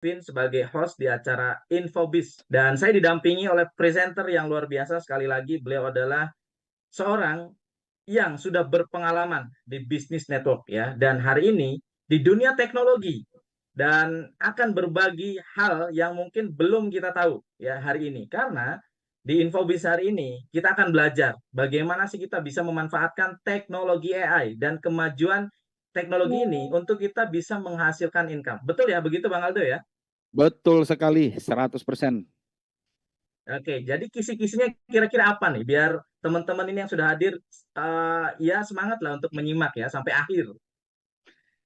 Vin sebagai host di acara Infobis dan saya didampingi oleh presenter yang luar biasa. Sekali lagi beliau adalah seorang yang sudah berpengalaman di bisnis network ya, dan hari ini di dunia teknologi, dan akan berbagi hal yang mungkin belum kita tahu ya hari ini, karena di Infobis hari ini kita akan belajar bagaimana sih kita bisa memanfaatkan teknologi AI dan kemajuan teknologi ini untuk kita bisa menghasilkan income. Betul ya, begitu Bang Aldo ya? Betul sekali, 100%. Oke, jadi kisi-kisinya kira-kira apa nih biar teman-teman ini yang sudah hadir ya semangat lah untuk menyimak ya sampai akhir.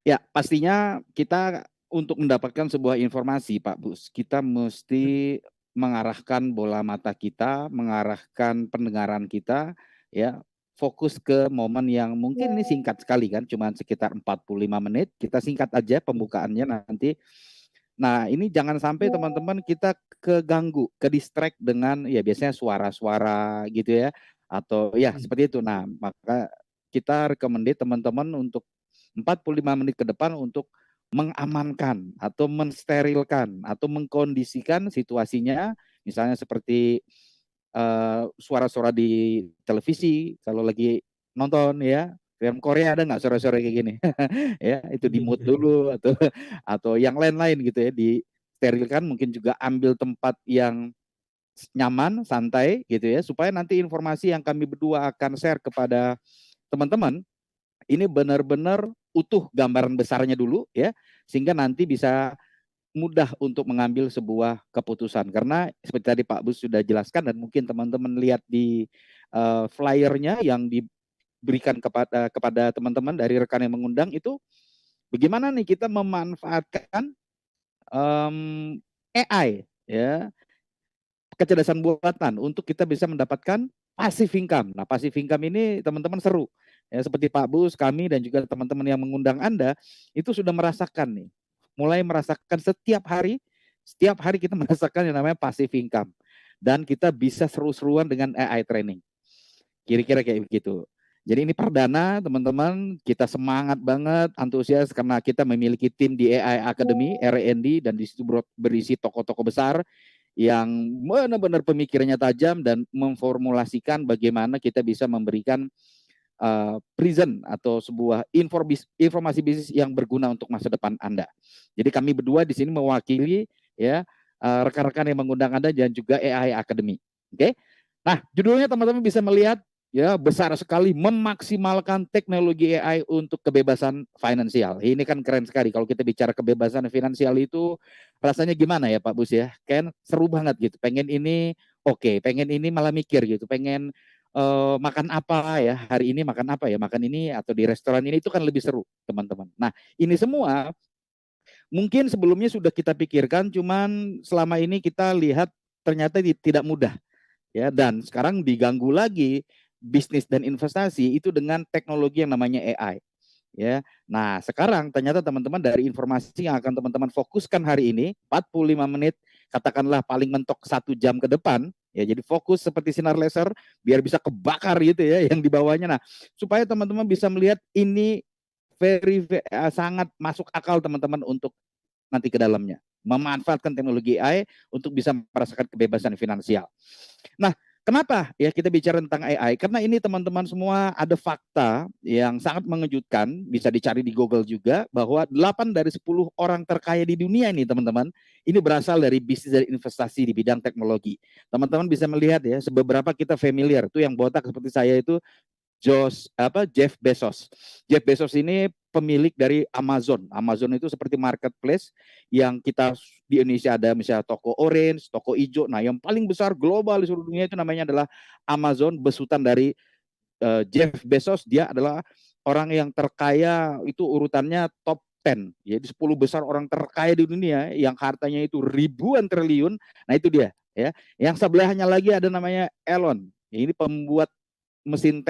Ya, pastinya kita untuk mendapatkan sebuah informasi, Pak Bus, kita mesti mengarahkan bola mata kita, mengarahkan pendengaran kita, ya, fokus ke momen yang mungkin ini singkat sekali kan, cuma sekitar 45 menit, kita singkat aja pembukaannya nanti. Nah, ini jangan sampai teman-teman kita keganggu, ke distract dengan ya biasanya suara-suara gitu ya, atau ya seperti itu. Nah, maka kita recommended teman-teman untuk 45 menit ke depan untuk mengamankan atau mensterilkan atau mengkondisikan situasinya, misalnya seperti suara-suara di televisi kalau lagi nonton ya film Korea, ada nggak suara-suara kayak gini? Ya itu di mute dulu, atau yang lain-lain gitu ya, disterilkan. Mungkin juga ambil tempat yang nyaman, santai gitu ya, supaya nanti informasi yang kami berdua akan share kepada teman-teman ini benar-benar utuh gambaran besarnya dulu ya, sehingga nanti bisa mudah untuk mengambil sebuah keputusan. Karena seperti tadi Pak Bus sudah jelaskan, dan mungkin teman-teman lihat di flyernya yang diberikan kepada teman-teman dari rekan yang mengundang itu, bagaimana nih kita memanfaatkan AI ya, kecerdasan buatan untuk kita bisa mendapatkan passive income. Nah, passive income ini teman-teman seru. Ya, seperti Pak Bus, kami dan juga teman-teman yang mengundang Anda itu sudah merasakan nih. Mulai merasakan setiap hari kita merasakan yang namanya passive income. Dan kita bisa seru-seruan dengan AI training. Kira-kira kayak begitu. Jadi ini perdana teman-teman, kita semangat banget, antusias karena kita memiliki tim di AI Academy, R&D, dan di situ berisi tokoh-tokoh besar yang benar-benar pemikirannya tajam dan memformulasikan bagaimana kita bisa memberikan present atau sebuah informasi bisnis yang berguna untuk masa depan Anda. Jadi kami berdua di sini mewakili ya rekan-rekan yang mengundang Anda dan juga AI Academy. Oke. Nah, judulnya teman-teman bisa melihat ya, besar sekali, memaksimalkan teknologi AI untuk kebebasan finansial. Ini kan keren sekali. Kalau kita bicara kebebasan finansial itu rasanya gimana ya Pak Bus ya? Kan seru banget gitu. Pengen ini oke, pengen ini malah mikir gitu. Pengen makan apa ya, hari ini makan apa ya, makan ini atau di restoran ini, itu kan lebih seru teman-teman. Nah, ini semua mungkin sebelumnya sudah kita pikirkan, cuman selama ini kita lihat ternyata tidak mudah ya, dan sekarang diganggu lagi bisnis dan investasi itu dengan teknologi yang namanya AI ya. Nah, sekarang ternyata teman-teman dari informasi yang akan teman-teman fokuskan hari ini 45 menit, katakanlah paling mentok 1 jam ke depan ya, jadi fokus seperti sinar laser biar bisa kebakar gitu ya yang di bawahnya. Nah, supaya teman-teman bisa melihat ini sangat masuk akal teman-teman untuk nanti ke dalamnya memanfaatkan teknologi AI untuk bisa merasakan kebebasan finansial. Nah, kenapa ya kita bicara tentang AI? Karena ini teman-teman semua ada fakta yang sangat mengejutkan, bisa dicari di Google juga, bahwa 8 dari 10 orang terkaya di dunia ini teman-teman, ini berasal dari bisnis dan investasi di bidang teknologi. Teman-teman bisa melihat ya, seberapa kita familiar, tuh yang botak seperti saya itu Jeff Bezos. Jeff Bezos ini pemilik dari Amazon. Amazon itu seperti marketplace yang kita di Indonesia ada misalnya toko orange, toko hijau. Nah, yang paling besar global di seluruh dunia itu namanya adalah Amazon, besutan dari Jeff Bezos. Dia adalah orang yang terkaya, itu urutannya top 10. Jadi 10 besar orang terkaya di dunia yang hartanya itu ribuan triliun. Nah, itu dia ya. Yang sebelahnya lagi ada namanya Elon. Ini pembuat mesin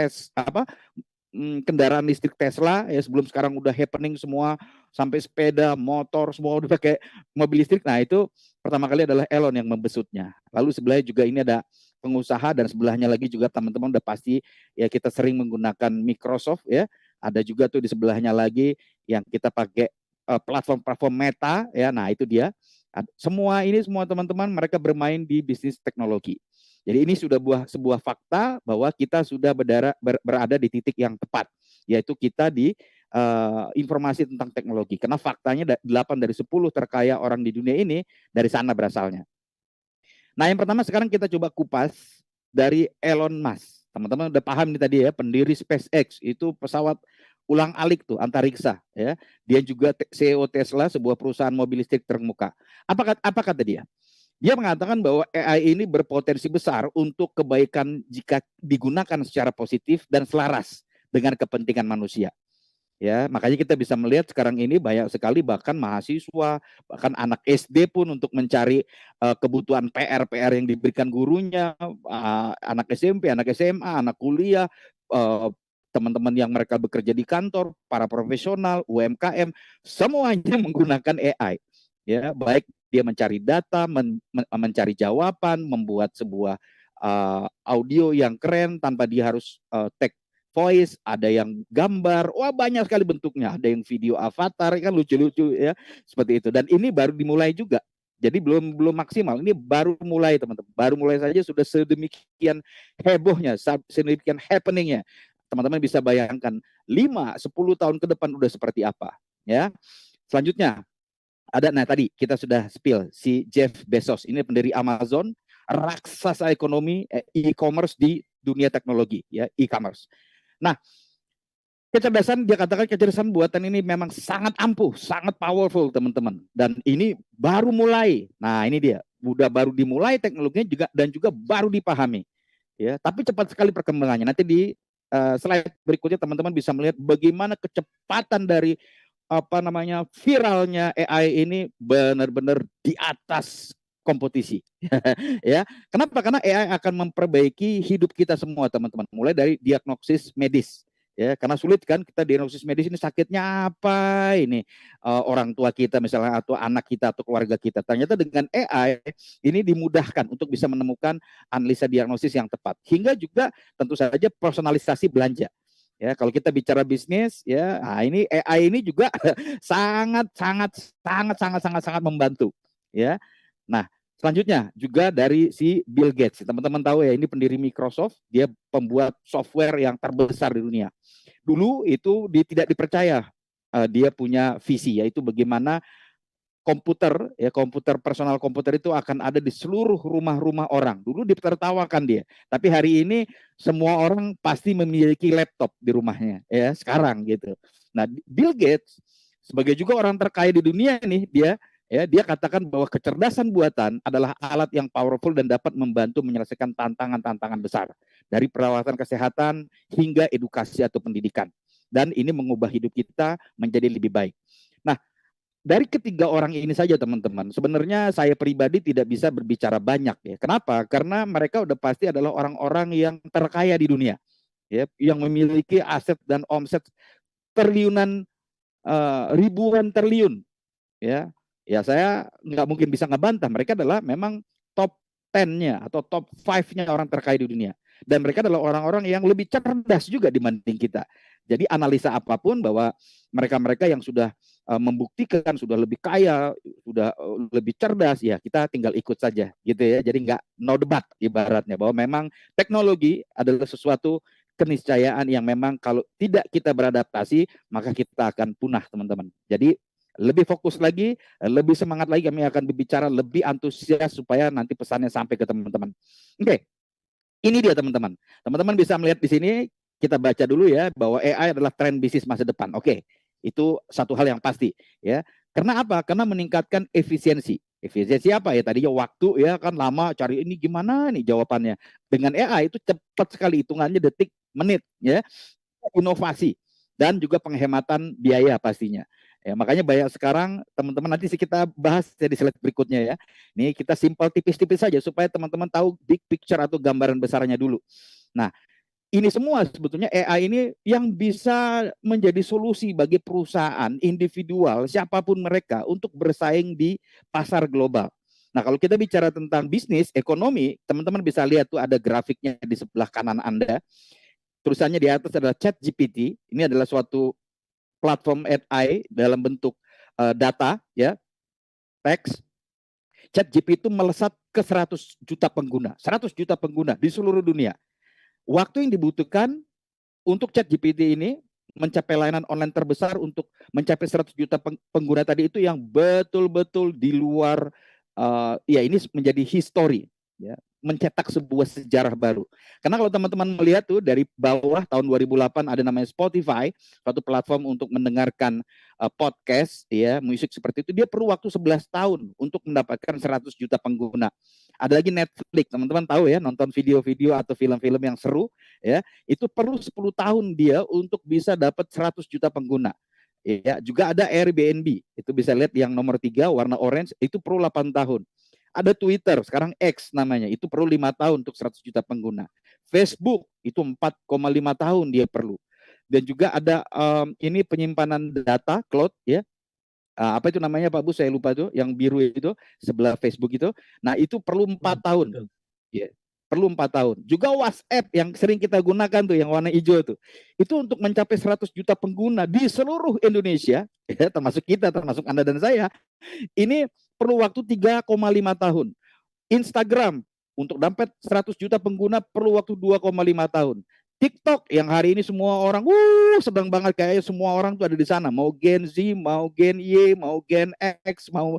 kendaraan listrik Tesla ya, sebelum sekarang udah happening semua, sampai sepeda, motor semua udah pakai mobil listrik. Nah, itu pertama kali adalah Elon yang membesutnya. Lalu sebelahnya juga ini ada pengusaha, dan sebelahnya lagi juga teman-teman udah pasti ya, kita sering menggunakan Microsoft ya. Ada juga tuh di sebelahnya lagi yang kita pakai platform-platform Meta ya. Nah, itu dia. Semua teman-teman mereka bermain di bisnis teknologi. Jadi ini sudah sebuah fakta bahwa kita sudah berada di titik yang tepat, yaitu kita di informasi tentang teknologi. Karena faktanya 8 dari 10 terkaya orang di dunia ini dari sana berasalnya. Nah, yang pertama sekarang kita coba kupas dari Elon Musk. Teman-teman udah paham nih tadi ya, pendiri SpaceX, itu pesawat ulang-alik tuh, antariksa ya. Dia juga CEO Tesla, sebuah perusahaan mobil listrik terkemuka. Apa kata dia? Dia mengatakan bahwa AI ini berpotensi besar untuk kebaikan jika digunakan secara positif dan selaras dengan kepentingan manusia. Ya, makanya kita bisa melihat sekarang ini banyak sekali bahkan mahasiswa, bahkan anak SD pun untuk mencari kebutuhan PR yang diberikan gurunya, anak SMP, anak SMA, anak kuliah, teman-teman yang mereka bekerja di kantor, para profesional, UMKM, semuanya menggunakan AI. Ya, baik dia mencari data, mencari jawaban, membuat sebuah audio yang keren tanpa dia harus take voice, ada yang gambar, wah banyak sekali bentuknya, ada yang video avatar kan lucu-lucu ya, seperti itu. Dan ini baru dimulai juga. Jadi belum maksimal. Ini baru mulai teman-teman. Baru mulai saja sudah sedemikian hebohnya, sedemikian happeningnya. Teman-teman bisa bayangkan 5-10 tahun ke depan udah seperti apa, ya. Selanjutnya ada, nah tadi kita sudah spill si Jeff Bezos, ini pendiri Amazon, raksasa ekonomi e-commerce di dunia teknologi ya, e-commerce. Nah, dia katakan kecerdasan buatan ini memang sangat ampuh, sangat powerful teman-teman. Dan ini baru mulai. Nah, ini dia, baru dimulai teknologinya juga dan juga baru dipahami. Ya, tapi cepat sekali perkembangannya. Nanti di slide berikutnya teman-teman bisa melihat bagaimana kecepatan dari viralnya AI ini benar-benar di atas kompetisi. Ya, kenapa? Karena AI akan memperbaiki hidup kita semua teman-teman. Mulai dari diagnosis medis. Ya, karena sulit kan kita diagnosis medis ini sakitnya apa ini orang tua kita misalnya atau anak kita atau keluarga kita. Ternyata dengan AI ini dimudahkan untuk bisa menemukan analisa diagnosis yang tepat. Hingga juga tentu saja personalisasi belanja. Ya, kalau kita bicara bisnis ya, nah ini AI ini juga sangat membantu ya. Nah, selanjutnya juga dari si Bill Gates. Teman-teman tahu ya, ini pendiri Microsoft, dia pembuat software yang terbesar di dunia. Dulu itu tidak dipercaya dia punya visi, yaitu bagaimana komputer personal komputer itu akan ada di seluruh rumah-rumah orang. Dulu ditertawakan dia, tapi hari ini semua orang pasti memiliki laptop di rumahnya ya sekarang gitu. Nah, Bill Gates sebagai juga orang terkaya di dunia nih, dia katakan bahwa kecerdasan buatan adalah alat yang powerful dan dapat membantu menyelesaikan tantangan-tantangan besar dari perawatan kesehatan hingga edukasi atau pendidikan. Dan ini mengubah hidup kita menjadi lebih baik. Nah, dari ketiga orang ini saja teman-teman, sebenarnya saya pribadi tidak bisa berbicara banyak ya. Kenapa? Karena mereka udah pasti adalah orang-orang yang terkaya di dunia, ya, yang memiliki aset dan omset triliunan, ribuan triliun, ya. Ya saya nggak mungkin bisa ngebantah, mereka adalah memang top 10-nya atau top 5-nya orang terkaya di dunia. Dan mereka adalah orang-orang yang lebih cerdas juga dibanding kita. Jadi analisa apapun bahwa mereka-mereka yang sudah membuktikan sudah lebih kaya, sudah lebih cerdas, ya kita tinggal ikut saja gitu ya. Jadi nggak no debat ibaratnya, bahwa memang teknologi adalah sesuatu keniscayaan yang memang kalau tidak kita beradaptasi maka kita akan punah teman-teman. Jadi lebih fokus lagi, lebih semangat lagi, kami akan berbicara lebih antusias supaya nanti pesannya sampai ke teman-teman. Oke, ini dia teman-teman. Teman-teman bisa melihat di sini, kita baca dulu ya, bahwa AI adalah tren bisnis masa depan. Oke, itu satu hal yang pasti ya. Karena apa? Karena meningkatkan efisiensi. Efisiensi apa ya? Tadinya waktu ya kan lama cari ini gimana nih jawabannya. Dengan AI itu cepat sekali hitungannya detik, menit ya. Inovasi dan juga penghematan biaya pastinya. Ya, makanya banyak sekarang teman-teman nanti sih kita bahas ya di slide berikutnya ya. Ini kita simpel tipis-tipis saja supaya teman-teman tahu big picture atau gambaran besarnya dulu. Nah, ini semua sebetulnya AI ini yang bisa menjadi solusi bagi perusahaan individual siapapun mereka untuk bersaing di pasar global. Nah, kalau kita bicara tentang bisnis, ekonomi, teman-teman bisa lihat tuh ada grafiknya di sebelah kanan Anda. Tulisannya di atas adalah ChatGPT. Ini adalah suatu platform AI dalam bentuk data, ya, teks, ChatGPT itu melesat ke 100 juta pengguna. 100 juta pengguna di seluruh dunia. Waktu yang dibutuhkan untuk ChatGPT ini mencapai layanan online terbesar untuk mencapai 100 juta pengguna tadi itu yang betul-betul di luar ya ini menjadi histori ya, mencetak sebuah sejarah baru. Karena kalau teman-teman melihat tuh dari bawah tahun 2008 ada namanya Spotify, suatu platform untuk mendengarkan podcast ya, musik seperti itu, dia perlu waktu 11 tahun untuk mendapatkan 100 juta pengguna. Ada lagi Netflix, teman-teman tahu ya, nonton video-video atau film-film yang seru ya, itu perlu 10 tahun dia untuk bisa dapat 100 juta pengguna. Ya, juga ada Airbnb, itu bisa lihat yang nomor 3 warna orange, itu perlu 8 tahun. Ada Twitter, sekarang X namanya, itu perlu 5 tahun untuk 100 juta pengguna. Facebook itu 4,5 tahun dia perlu. Dan juga ada ini penyimpanan data cloud ya. Apa itu namanya Pak Bu, saya lupa tuh, yang biru itu sebelah Facebook itu. Nah, itu perlu 4 tahun. Ya, perlu 4 tahun. Juga WhatsApp yang sering kita gunakan tuh, yang warna hijau tuh. Itu untuk mencapai 100 juta pengguna di seluruh Indonesia, ya, termasuk kita, termasuk Anda dan saya. Ini perlu waktu 3,5 tahun. Instagram untuk dapat 100 juta pengguna perlu waktu 2,5 tahun. TikTok yang hari ini semua orang sedang banget, kayaknya semua orang tuh ada di sana, mau Gen Z, mau Gen Y, mau Gen X, mau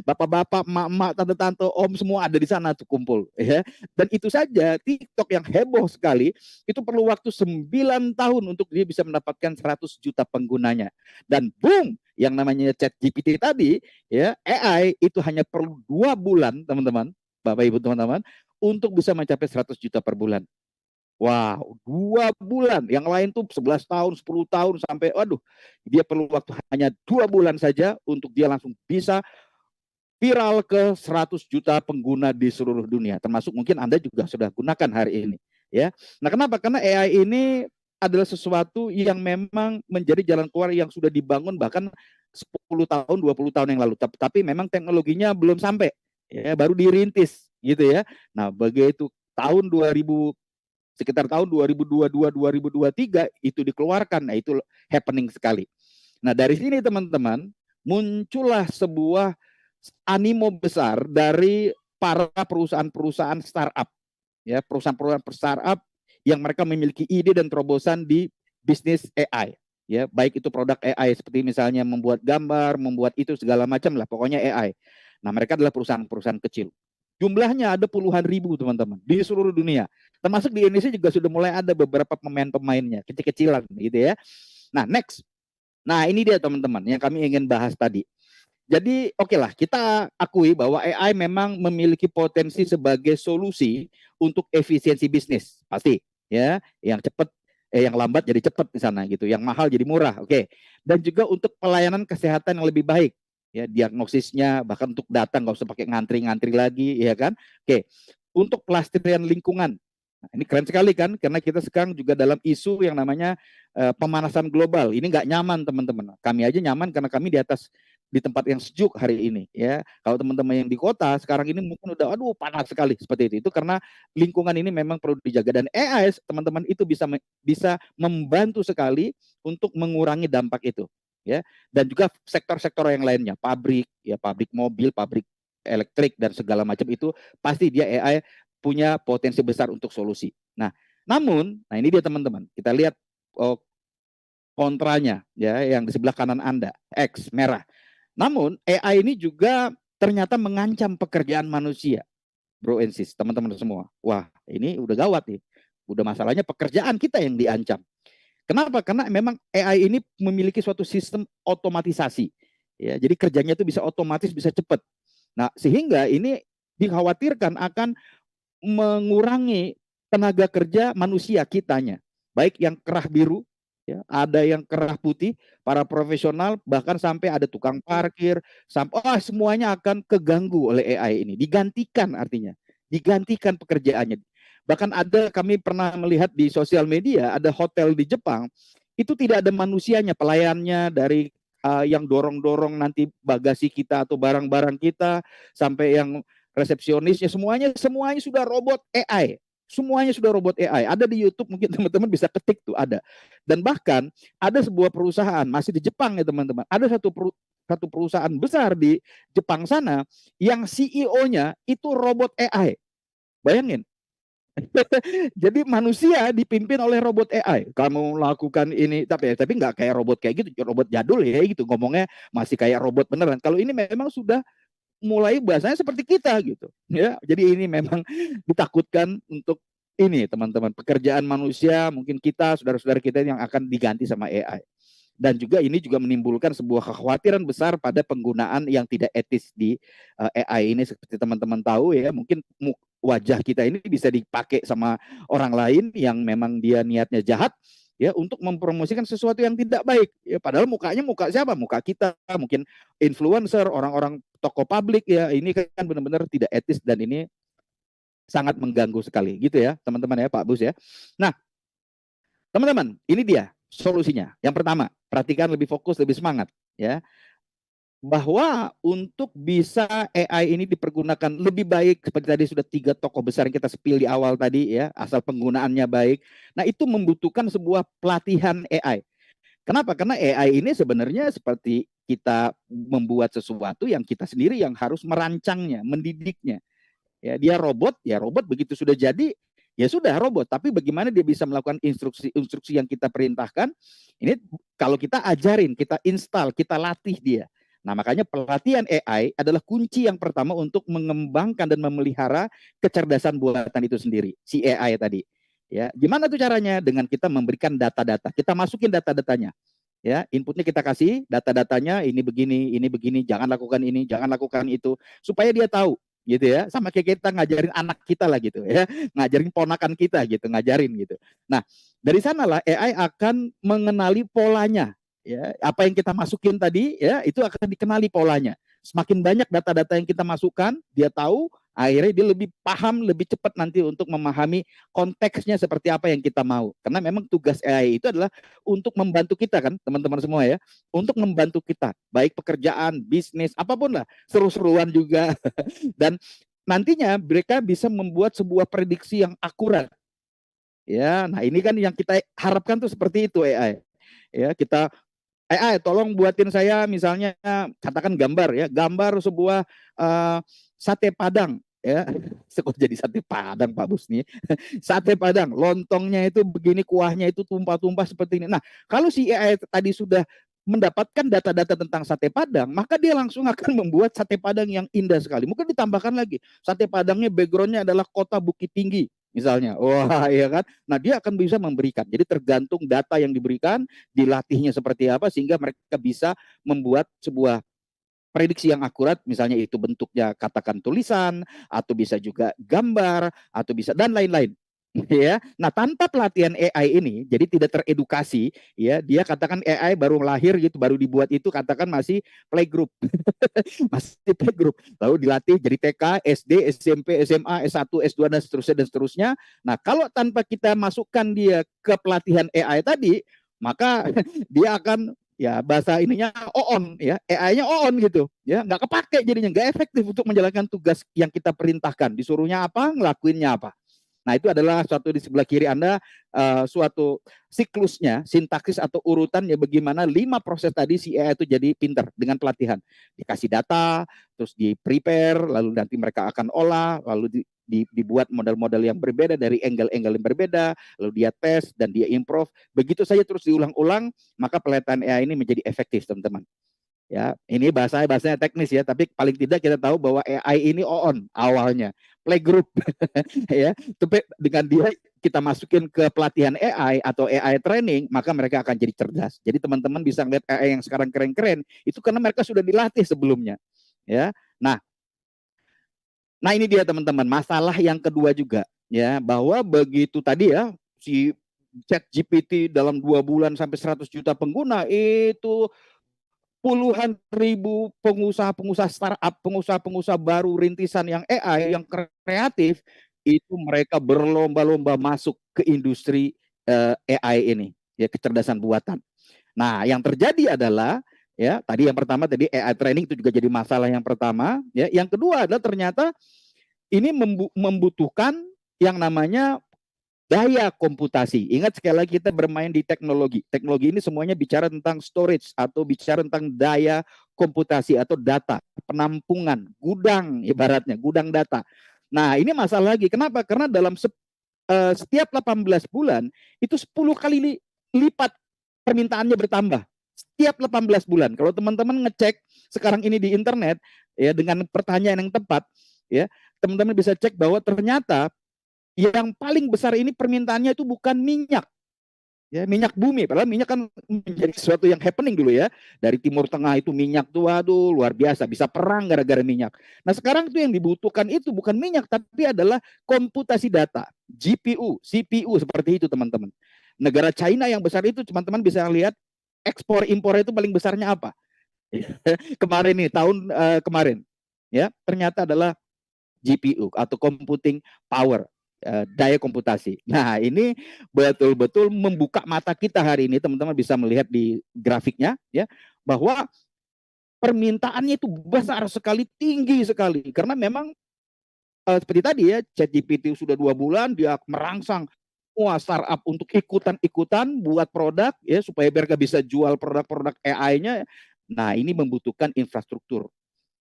bapak-bapak, emak-emak, tante-tante, om, semua ada di sana tuh kumpul ya. Dan itu saja TikTok yang heboh sekali itu perlu waktu 9 tahun untuk dia bisa mendapatkan 100 juta penggunanya. Dan boom, yang namanya ChatGPT tadi ya, AI itu hanya perlu 2 bulan teman-teman, Bapak Ibu teman-teman, untuk bisa mencapai 100 juta per bulan. Wow, 2 bulan. Yang lain tuh 11 tahun, 10 tahun sampai waduh, dia perlu waktu hanya 2 bulan saja untuk dia langsung bisa viral ke 100 juta pengguna di seluruh dunia. Termasuk mungkin Anda juga sudah gunakan hari ini, ya. Nah, kenapa? Karena AI ini adalah sesuatu yang memang menjadi jalan keluar yang sudah dibangun bahkan 10 tahun, 20 tahun yang lalu. Tapi memang teknologinya belum sampai, ya, baru dirintis gitu ya. Nah, begitu tahun 2000 sekitar tahun 2022-2023 itu dikeluarkan. Nah, itu happening sekali. Nah, dari sini teman-teman, muncullah sebuah animo besar dari para perusahaan-perusahaan startup. Ya, perusahaan-perusahaan startup yang mereka memiliki ide dan terobosan di bisnis AI. Ya, baik itu produk AI seperti misalnya membuat gambar, membuat itu segala macam lah, pokoknya AI. Nah, mereka adalah perusahaan-perusahaan kecil. Jumlahnya ada puluhan ribu teman-teman di seluruh dunia. Termasuk di Indonesia juga sudah mulai ada beberapa pemain-pemainnya, kecil-kecilan gitu ya. Nah, next. Nah, ini dia teman-teman yang kami ingin bahas tadi. Jadi oke lah, kita akui bahwa AI memang memiliki potensi sebagai solusi untuk efisiensi bisnis, pasti ya. Yang cepat, yang lambat jadi cepat di sana gitu, yang mahal jadi murah, oke. Dan juga untuk pelayanan kesehatan yang lebih baik, ya, diagnosisnya bahkan untuk data nggak usah pakai ngantri-ngantri lagi, ya kan? Oke, untuk pelestarian lingkungan. Nah, ini keren sekali kan, karena kita sekarang juga dalam isu yang namanya pemanasan global. Ini nggak nyaman teman-teman. Kami aja nyaman karena kami di tempat yang sejuk hari ini ya. Kalau teman-teman yang di kota sekarang ini mungkin udah aduh panas sekali seperti itu. Itu karena lingkungan ini memang perlu dijaga, dan AI teman-teman itu bisa membantu sekali untuk mengurangi dampak itu ya. Dan juga sektor-sektor yang lainnya, pabrik ya, pabrik mobil, pabrik elektrik dan segala macam itu pasti dia AI punya potensi besar untuk solusi. Nah, namun ini dia teman-teman. Kita lihat kontranya ya, yang di sebelah kanan Anda, X merah. Namun AI ini juga ternyata mengancam pekerjaan manusia, bro and sis, teman-teman semua. Wah, ini udah gawat nih. Udah masalahnya pekerjaan kita yang diancam. Kenapa? Karena memang AI ini memiliki suatu sistem otomatisasi. Ya, jadi kerjanya itu bisa otomatis, bisa cepat. Nah, sehingga ini dikhawatirkan akan mengurangi tenaga kerja manusia kitanya. Baik yang kerah biru, ya, ada yang kerah putih, para profesional, bahkan sampai ada tukang parkir, sampai semuanya akan keganggu oleh AI ini. Digantikan artinya, digantikan pekerjaannya. Bahkan ada, kami pernah melihat di sosial media, ada hotel di Jepang, itu tidak ada manusianya, pelayannya dari yang dorong-dorong nanti bagasi kita atau barang-barang kita, sampai yang resepsionisnya, semuanya sudah robot AI. Semuanya sudah robot AI. Ada di YouTube, mungkin teman-teman bisa ketik tuh, ada. Dan bahkan ada sebuah perusahaan masih di Jepang ya teman-teman. Ada satu perusahaan besar di Jepang sana yang CEO-nya itu robot AI. Bayangin. Jadi manusia dipimpin oleh robot AI. Kamu lakukan ini, tapi nggak kayak robot kayak gitu, robot jadul ya gitu. Ngomongnya masih kayak robot beneran. Kalau ini memang sudah mulai bahasanya seperti kita gitu. Ya, jadi ini memang ditakutkan untuk ini teman-teman, pekerjaan manusia, mungkin kita, saudara-saudara kita yang akan diganti sama AI. Dan juga ini juga menimbulkan sebuah kekhawatiran besar pada penggunaan yang tidak etis di AI ini. Seperti teman-teman tahu ya, mungkin wajah kita ini bisa dipakai sama orang lain yang memang dia niatnya jahat ya untuk mempromosikan sesuatu yang tidak baik ya, padahal mukanya muka siapa, muka kita, mungkin influencer, orang-orang tokoh publik ya. Ini kan benar-benar tidak etis dan ini sangat mengganggu sekali gitu ya teman-teman ya, Pak Bus ya. Nah teman-teman, ini dia solusinya. Yang pertama, perhatikan, lebih fokus, lebih semangat ya, bahwa untuk bisa AI ini dipergunakan lebih baik, seperti tadi sudah 3 tokoh besar yang kita spill di awal tadi ya, asal penggunaannya baik. Nah itu membutuhkan sebuah pelatihan AI. Kenapa? Karena AI ini sebenarnya seperti kita membuat sesuatu yang kita sendiri yang harus merancangnya, mendidiknya. Ya, dia robot, ya robot begitu sudah jadi, ya sudah robot. Tapi bagaimana dia bisa melakukan instruksi yang kita perintahkan? Ini kalau kita ajarin, kita install, kita latih dia. Nah, makanya pelatihan AI adalah kunci yang pertama untuk mengembangkan dan memelihara kecerdasan buatan itu sendiri, si AI tadi. Ya, gimana tuh caranya? Dengan kita memberikan data-data. Kita masukin data-datanya. Ya, inputnya kita kasih data-datanya, ini begini, jangan lakukan ini, jangan lakukan itu, supaya dia tahu gitu ya, sama kayak kita ngajarin anak kita lah gitu ya, ngajarin ponakan kita gitu, ngajarin gitu. Nah, dari sanalah AI akan mengenali polanya ya, apa yang kita masukin tadi ya, itu akan dikenali polanya. Semakin banyak data-data yang kita masukkan, dia tahu, akhirnya dia lebih paham, lebih cepat nanti untuk memahami konteksnya seperti apa yang kita mau. Karena memang tugas AI itu adalah untuk membantu kita kan, teman-teman semua ya, untuk membantu kita, baik pekerjaan, bisnis, apapun lah, seru-seruan juga. Dan nantinya mereka bisa membuat sebuah prediksi yang akurat. Ya, nah ini kan yang kita harapkan tuh seperti itu AI. Ya, kita AI tolong buatin saya misalnya katakan gambar ya, gambar sebuah sate Padang ya. Kok jadi sate Padang Pak Bus nih? Sate Padang, lontongnya itu begini, kuahnya itu tumpah-tumpah seperti ini. Nah, kalau si AI tadi sudah mendapatkan data-data tentang sate Padang, maka dia langsung akan membuat sate Padang yang indah sekali. Mungkin ditambahkan lagi, sate Padangnya backgroundnya adalah kota Bukit Tinggi misalnya. Wah, ya kan? Nah, dia akan bisa memberikan. Jadi tergantung data yang diberikan, dilatihnya seperti apa, sehingga mereka bisa membuat sebuah prediksi yang akurat, misalnya itu bentuknya katakan tulisan, atau bisa juga gambar, atau bisa dan lain-lain. Ya, nah tanpa pelatihan AI ini, jadi tidak teredukasi, ya dia katakan AI baru lahir gitu, baru dibuat itu katakan masih playgroup, masih playgroup, lalu dilatih jadi TK, SD, SMP, SMA, S1, S2 dan seterusnya. Nah kalau tanpa kita masukkan dia ke pelatihan AI tadi, maka dia akan ya bahasa ininya on ya, AI-nya on gitu ya, nggak kepake jadinya, nggak efektif untuk menjalankan tugas yang kita perintahkan, disuruhnya apa, ngelakuinnya apa. Nah, itu adalah suatu di sebelah kiri Anda, suatu siklusnya, sintaksis atau urutan ya bagaimana 5 proses tadi si AI itu jadi pinter dengan pelatihan. Dikasih data, terus di-prepare, lalu nanti mereka akan olah, lalu dibuat model-model yang berbeda dari angle-angle yang berbeda, lalu dia tes dan dia improve. Begitu saja terus diulang-ulang, maka pelatihan AI ini menjadi efektif, teman-teman. Ya, ini bahasanya teknis ya, tapi paling tidak kita tahu bahwa AI ini on awalnya, playgroup ya. Tapi dengan dia kita masukin ke pelatihan AI atau AI training, maka mereka akan jadi cerdas. Jadi teman-teman bisa ngeliat AI yang sekarang keren-keren, itu karena mereka sudah dilatih sebelumnya. Ya. Nah ini dia teman-teman, masalah yang kedua juga ya, bahwa begitu tadi ya si ChatGPT dalam 2 bulan sampai 100 juta pengguna, itu puluhan ribu pengusaha-pengusaha startup, pengusaha-pengusaha baru rintisan yang AI, yang kreatif, itu mereka berlomba-lomba masuk ke industri AI ini, ya kecerdasan buatan. Nah, yang terjadi adalah ya tadi yang pertama tadi AI training itu juga jadi masalah yang pertama, ya. Yang kedua adalah ternyata ini membutuhkan yang namanya daya komputasi. Ingat sekali lagi kita bermain di teknologi. Teknologi ini semuanya bicara tentang storage atau bicara tentang daya komputasi atau data, penampungan, gudang ibaratnya, gudang data. Nah, ini masalah lagi. Kenapa? Karena dalam setiap 18 bulan itu 10 kali lipat permintaannya bertambah. Setiap 18 bulan. Kalau teman-teman ngecek sekarang ini di internet ya dengan pertanyaan yang tepat ya, teman-teman bisa cek bahwa ternyata yang paling besar ini permintaannya itu bukan minyak, ya minyak bumi. Padahal minyak kan menjadi sesuatu yang happening dulu ya. Dari Timur Tengah itu minyak tuh, waduh luar biasa, bisa perang gara-gara minyak. Nah sekarang tuh yang dibutuhkan itu bukan minyak, tapi adalah komputasi data, GPU, CPU seperti itu teman-teman. Negara China yang besar itu teman-teman bisa lihat ekspor impor itu paling besarnya apa? Kemarin nih tahun kemarin, ya ternyata adalah GPU atau computing power, daya komputasi. Nah, ini betul-betul membuka mata kita hari ini, teman-teman bisa melihat di grafiknya ya, bahwa permintaannya itu besar sekali, tinggi sekali. Karena memang seperti tadi ya, ChatGPT sudah 2 bulan, dia merangsang semua startup untuk ikutan-ikutan buat produk ya supaya mereka bisa jual produk-produk AI-nya. Nah, ini membutuhkan infrastruktur.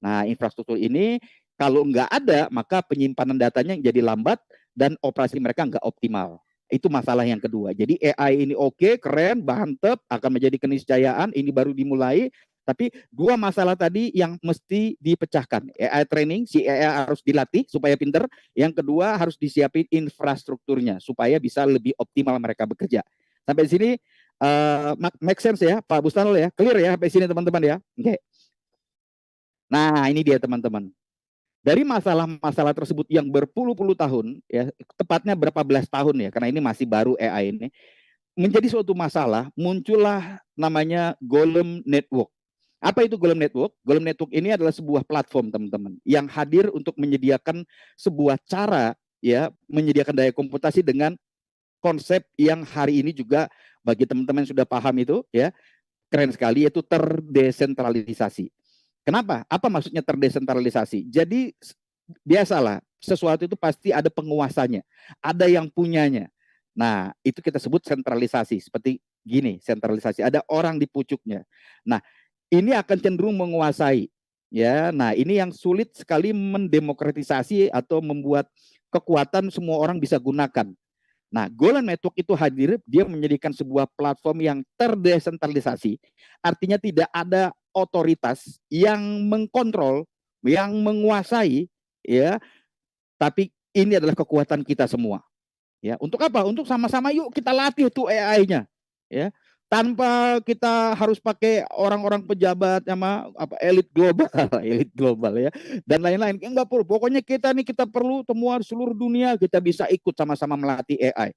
Nah, infrastruktur ini kalau nggak ada, maka penyimpanan datanya jadi lambat dan operasi mereka nggak optimal. Itu masalah yang kedua. Jadi AI ini oke, keren, mantep, akan menjadi keniscayaan, ini baru dimulai. Tapi dua masalah tadi yang mesti dipecahkan. AI training, si AI harus dilatih supaya pinter. Yang kedua harus disiapin infrastrukturnya supaya bisa lebih optimal mereka bekerja. Sampai di sini make sense ya Pak Bustanul ya? Clear ya sampai sini teman-teman ya? Oke. Nah, ini dia teman-teman. Dari masalah-masalah tersebut yang berpuluh-puluh tahun, ya tepatnya berapa belas tahun ya, karena ini masih baru AI ini, menjadi suatu masalah, muncullah namanya Golem Network. Apa itu Golem Network? Golem Network ini adalah sebuah platform teman-teman yang hadir untuk menyediakan sebuah cara ya menyediakan daya komputasi dengan konsep yang hari ini juga bagi teman-teman yang sudah paham itu ya keren sekali, yaitu terdesentralisasi. Kenapa? Apa maksudnya terdesentralisasi? Jadi biasalah sesuatu itu pasti ada penguasanya, ada yang punyanya. Nah, itu kita sebut sentralisasi. Seperti gini, sentralisasi. Ada orang di pucuknya. Nah, ini akan cenderung menguasai. Ya, nah ini yang sulit sekali mendemokratisasi atau membuat kekuatan semua orang bisa gunakan. Nah, Golem Network itu hadir, dia menjadikan sebuah platform yang terdesentralisasi. Artinya tidak ada otoritas yang mengkontrol, yang menguasai, ya. Tapi ini adalah kekuatan kita semua. Ya, untuk apa? Untuk sama-sama yuk kita latih tuh AI-nya, ya. Tanpa kita harus pakai orang-orang pejabat sama apa elit global, elit global ya, dan lain-lain. Enggak perlu. Pokoknya kita perlu semua seluruh dunia kita bisa ikut sama-sama melatih AI.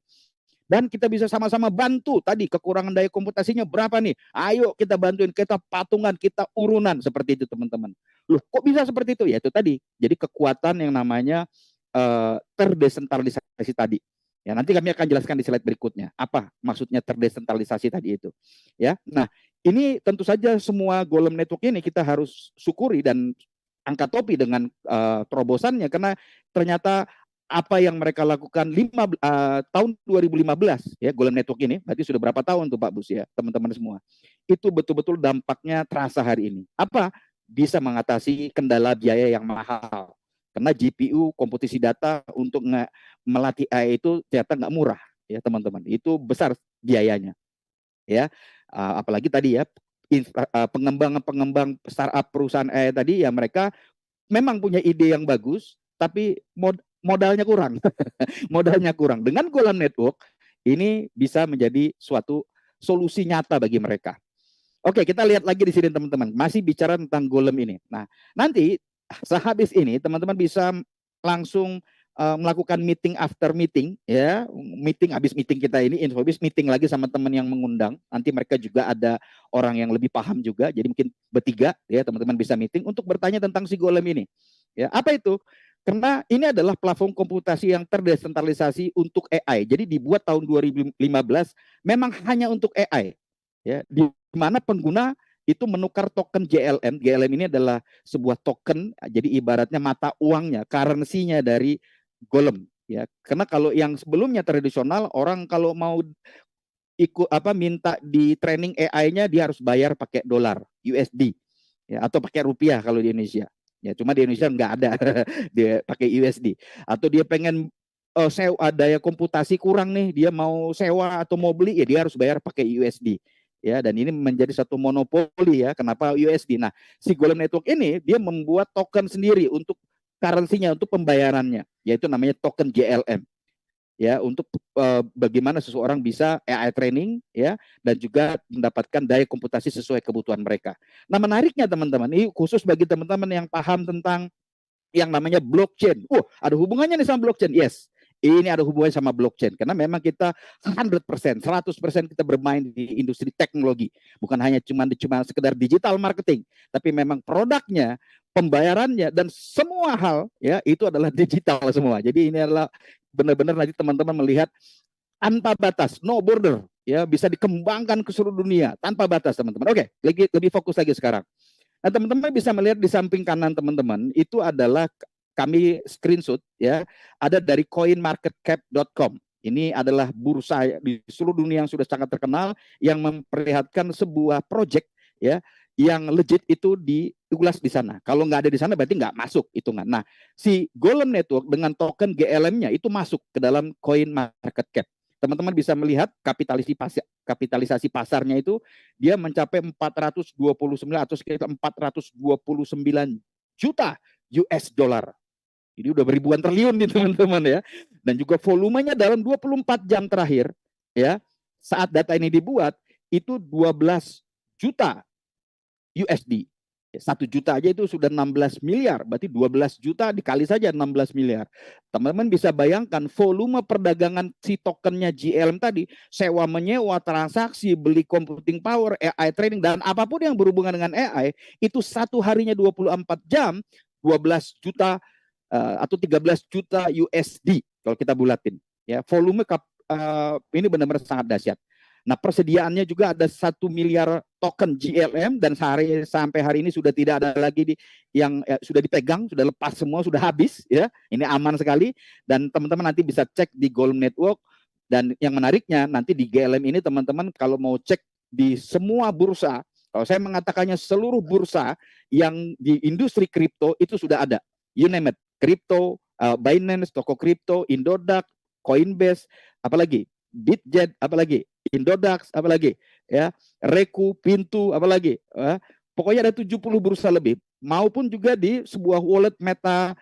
Dan kita bisa sama-sama bantu tadi kekurangan daya komputasinya berapa nih? Ayo kita bantuin, kita patungan, kita urunan seperti itu teman-teman. Loh, kok bisa seperti itu? Ya itu tadi. Jadi kekuatan yang namanya terdesentralisasi tadi. Ya, nanti kami akan jelaskan di slide berikutnya apa maksudnya terdesentralisasi tadi itu. Ya. Nah, ini tentu saja semua Golem Network ini kita harus syukuri dan angkat topi dengan terobosannya karena ternyata apa yang mereka lakukan tahun 2015 ya Golem Network ini berarti sudah berapa tahun tuh Pak Bus ya teman-teman semua itu betul-betul dampaknya terasa hari ini apa bisa mengatasi kendala biaya yang mahal karena GPU komputasi data untuk melatih AI itu ternyata nggak murah ya teman-teman itu besar biayanya ya apalagi tadi ya pengembang startup perusahaan AI tadi ya mereka memang punya ide yang bagus tapi modalnya kurang. Modalnya kurang. Dengan Golem Network ini bisa menjadi suatu solusi nyata bagi mereka. Oke, kita lihat lagi di sini teman-teman. Masih bicara tentang Golem ini. Nah, nanti sehabis ini teman-teman bisa langsung melakukan meeting after meeting ya. Meeting habis meeting kita ini Infobis meeting lagi sama teman yang mengundang. Nanti mereka juga ada orang yang lebih paham juga. Jadi mungkin bertiga ya teman-teman bisa meeting untuk bertanya tentang si Golem ini. Ya, apa itu? Karena ini adalah platform komputasi yang terdesentralisasi untuk AI. Jadi dibuat tahun 2015 memang hanya untuk AI. Ya, di mana pengguna itu menukar token JLM. JLM ini adalah sebuah token, jadi ibaratnya mata uangnya, currency-nya dari Golem. ya. Karena kalau yang sebelumnya tradisional, orang kalau mau minta di training AI-nya dia harus bayar pakai dolar USD ya, atau pakai rupiah kalau di Indonesia. Ya, cuma di Indonesia nggak ada dia pakai USD. Atau dia pengen sewa daya komputasi kurang nih, dia mau sewa atau mau beli ya dia harus bayar pakai USD. Ya, dan ini menjadi satu monopoli ya. Kenapa USD? Nah, si Golem Network ini dia membuat token sendiri untuk currency-nya, untuk pembayarannya, yaitu namanya token GLM. Ya, untuk bagaimana seseorang bisa AI training ya, dan juga mendapatkan daya komputasi sesuai kebutuhan mereka. Nah, menariknya teman-teman, ini khusus bagi teman-teman yang paham tentang yang namanya blockchain. Ada hubungannya nih sama blockchain. Yes, ini ada hubungannya sama blockchain karena memang kita 100%, 100% kita bermain di industri teknologi. Bukan hanya cuma sekedar digital marketing, tapi memang produknya, pembayarannya dan semua hal ya itu adalah digital semua. Jadi ini adalah benar-benar nanti teman-teman melihat tanpa batas, no border, ya, bisa dikembangkan ke seluruh dunia tanpa batas, teman-teman. Oke, lebih fokus lagi sekarang. Nah, teman-teman bisa melihat di samping kanan teman-teman itu adalah kami screenshot ya, ada dari coinmarketcap.com. Ini adalah bursa di seluruh dunia yang sudah sangat terkenal yang memperlihatkan sebuah project ya yang legit itu diulas di sana. Kalau nggak ada di sana berarti nggak masuk hitungan. Nah, si Golem Network dengan token GLM-nya itu masuk ke dalam CoinMarketCap. Teman-teman bisa melihat kapitalisasi pasarnya itu dia mencapai 429 atau sekitar 429 juta US dollar. Ini udah beribuan triliun nih teman-teman ya. Dan juga volumenya dalam 24 jam terakhir ya, saat data ini dibuat itu 12 juta USD. 1 juta aja itu sudah 16 miliar, berarti 12 juta dikali saja 16 miliar. Teman-teman bisa bayangkan volume perdagangan si tokennya GLM tadi, sewa menyewa, transaksi, beli computing power, AI training, dan apapun yang berhubungan dengan AI, itu satu harinya 24 jam, 12 juta atau 13 juta USD kalau kita bulatin. Ya, volume ini benar-benar sangat dahsyat. Nah, persediaannya juga ada 1 miliar token GLM dan sampai hari ini sudah tidak ada lagi yang sudah dipegang, sudah lepas semua, sudah habis ya. Ini aman sekali dan teman-teman nanti bisa cek di Golem Network. Dan yang menariknya nanti di GLM ini teman-teman kalau mau cek di semua bursa, kalau saya mengatakannya seluruh bursa yang di industri kripto itu sudah ada. You name it, kripto, Binance, Toko Kripto, Indodax, Coinbase, apalagi Bitget, apalagi Indodax, apalagi ya, Reku, Pintu, apalagi pokoknya ada 70 bursa lebih, maupun juga di sebuah wallet Meta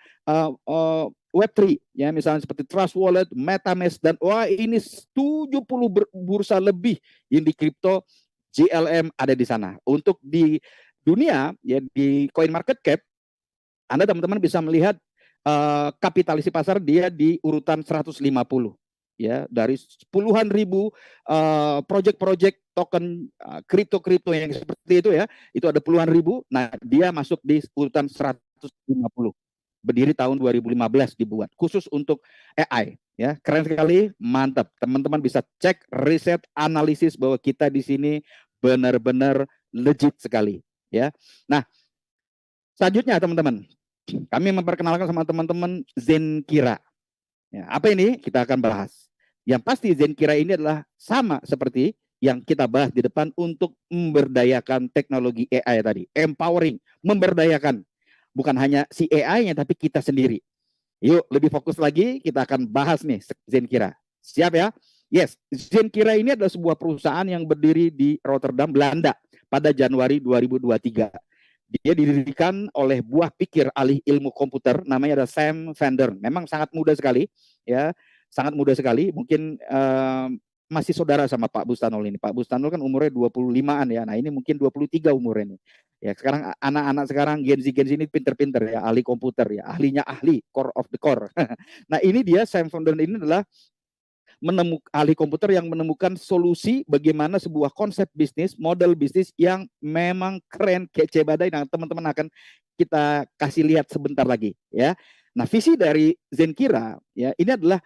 Web3 ya, misalnya seperti Trust Wallet, MetaMask, dan ini 70 bursa lebih yang di kripto GLM ada di sana. Untuk di dunia ya, di CoinMarketCap Anda teman-teman bisa melihat kapitalisasi pasar dia di urutan 150 ya, dari puluhan ribu project-project token kripto yang seperti itu ya, itu ada puluhan ribu. Nah, dia masuk di urutan 150. Berdiri tahun 2015 dibuat khusus untuk AI ya. Keren sekali, mantap. Teman-teman bisa cek riset analisis bahwa kita di sini benar-benar legit sekali ya. Nah, selanjutnya teman-teman, kami memperkenalkan sama teman-teman Zenkira. Ya, apa ini? Kita akan bahas. Yang pasti Zenkira ini adalah sama seperti yang kita bahas di depan untuk memberdayakan teknologi AI tadi. Empowering, memberdayakan. Bukan hanya si AI-nya, tapi kita sendiri. Yuk, lebih fokus lagi, kita akan bahas nih Zenkira. Siap ya? Yes, Zenkira ini adalah sebuah perusahaan yang berdiri di Rotterdam, Belanda pada Januari 2023. Dia didirikan oleh buah pikir ahli ilmu komputer, namanya ada Sam van der. Memang sangat muda sekali, ya, sangat muda sekali. Mungkin masih saudara sama Pak Bustanul ini. Pak Bustanul kan umurnya 25-an ya. Nah, ini mungkin 23 umurnya nih. Ya, sekarang anak-anak sekarang Gen Z ini pinter-pinter ya, ahli komputer ya, ahlinya ahli, core of the core. Nah, ini dia Sam van der ini adalah ahli komputer yang menemukan solusi bagaimana sebuah konsep bisnis, model bisnis yang memang keren, kece badai. Nah, teman-teman akan kita kasih lihat sebentar lagi ya. Nah, visi dari Zenkira ya, ini adalah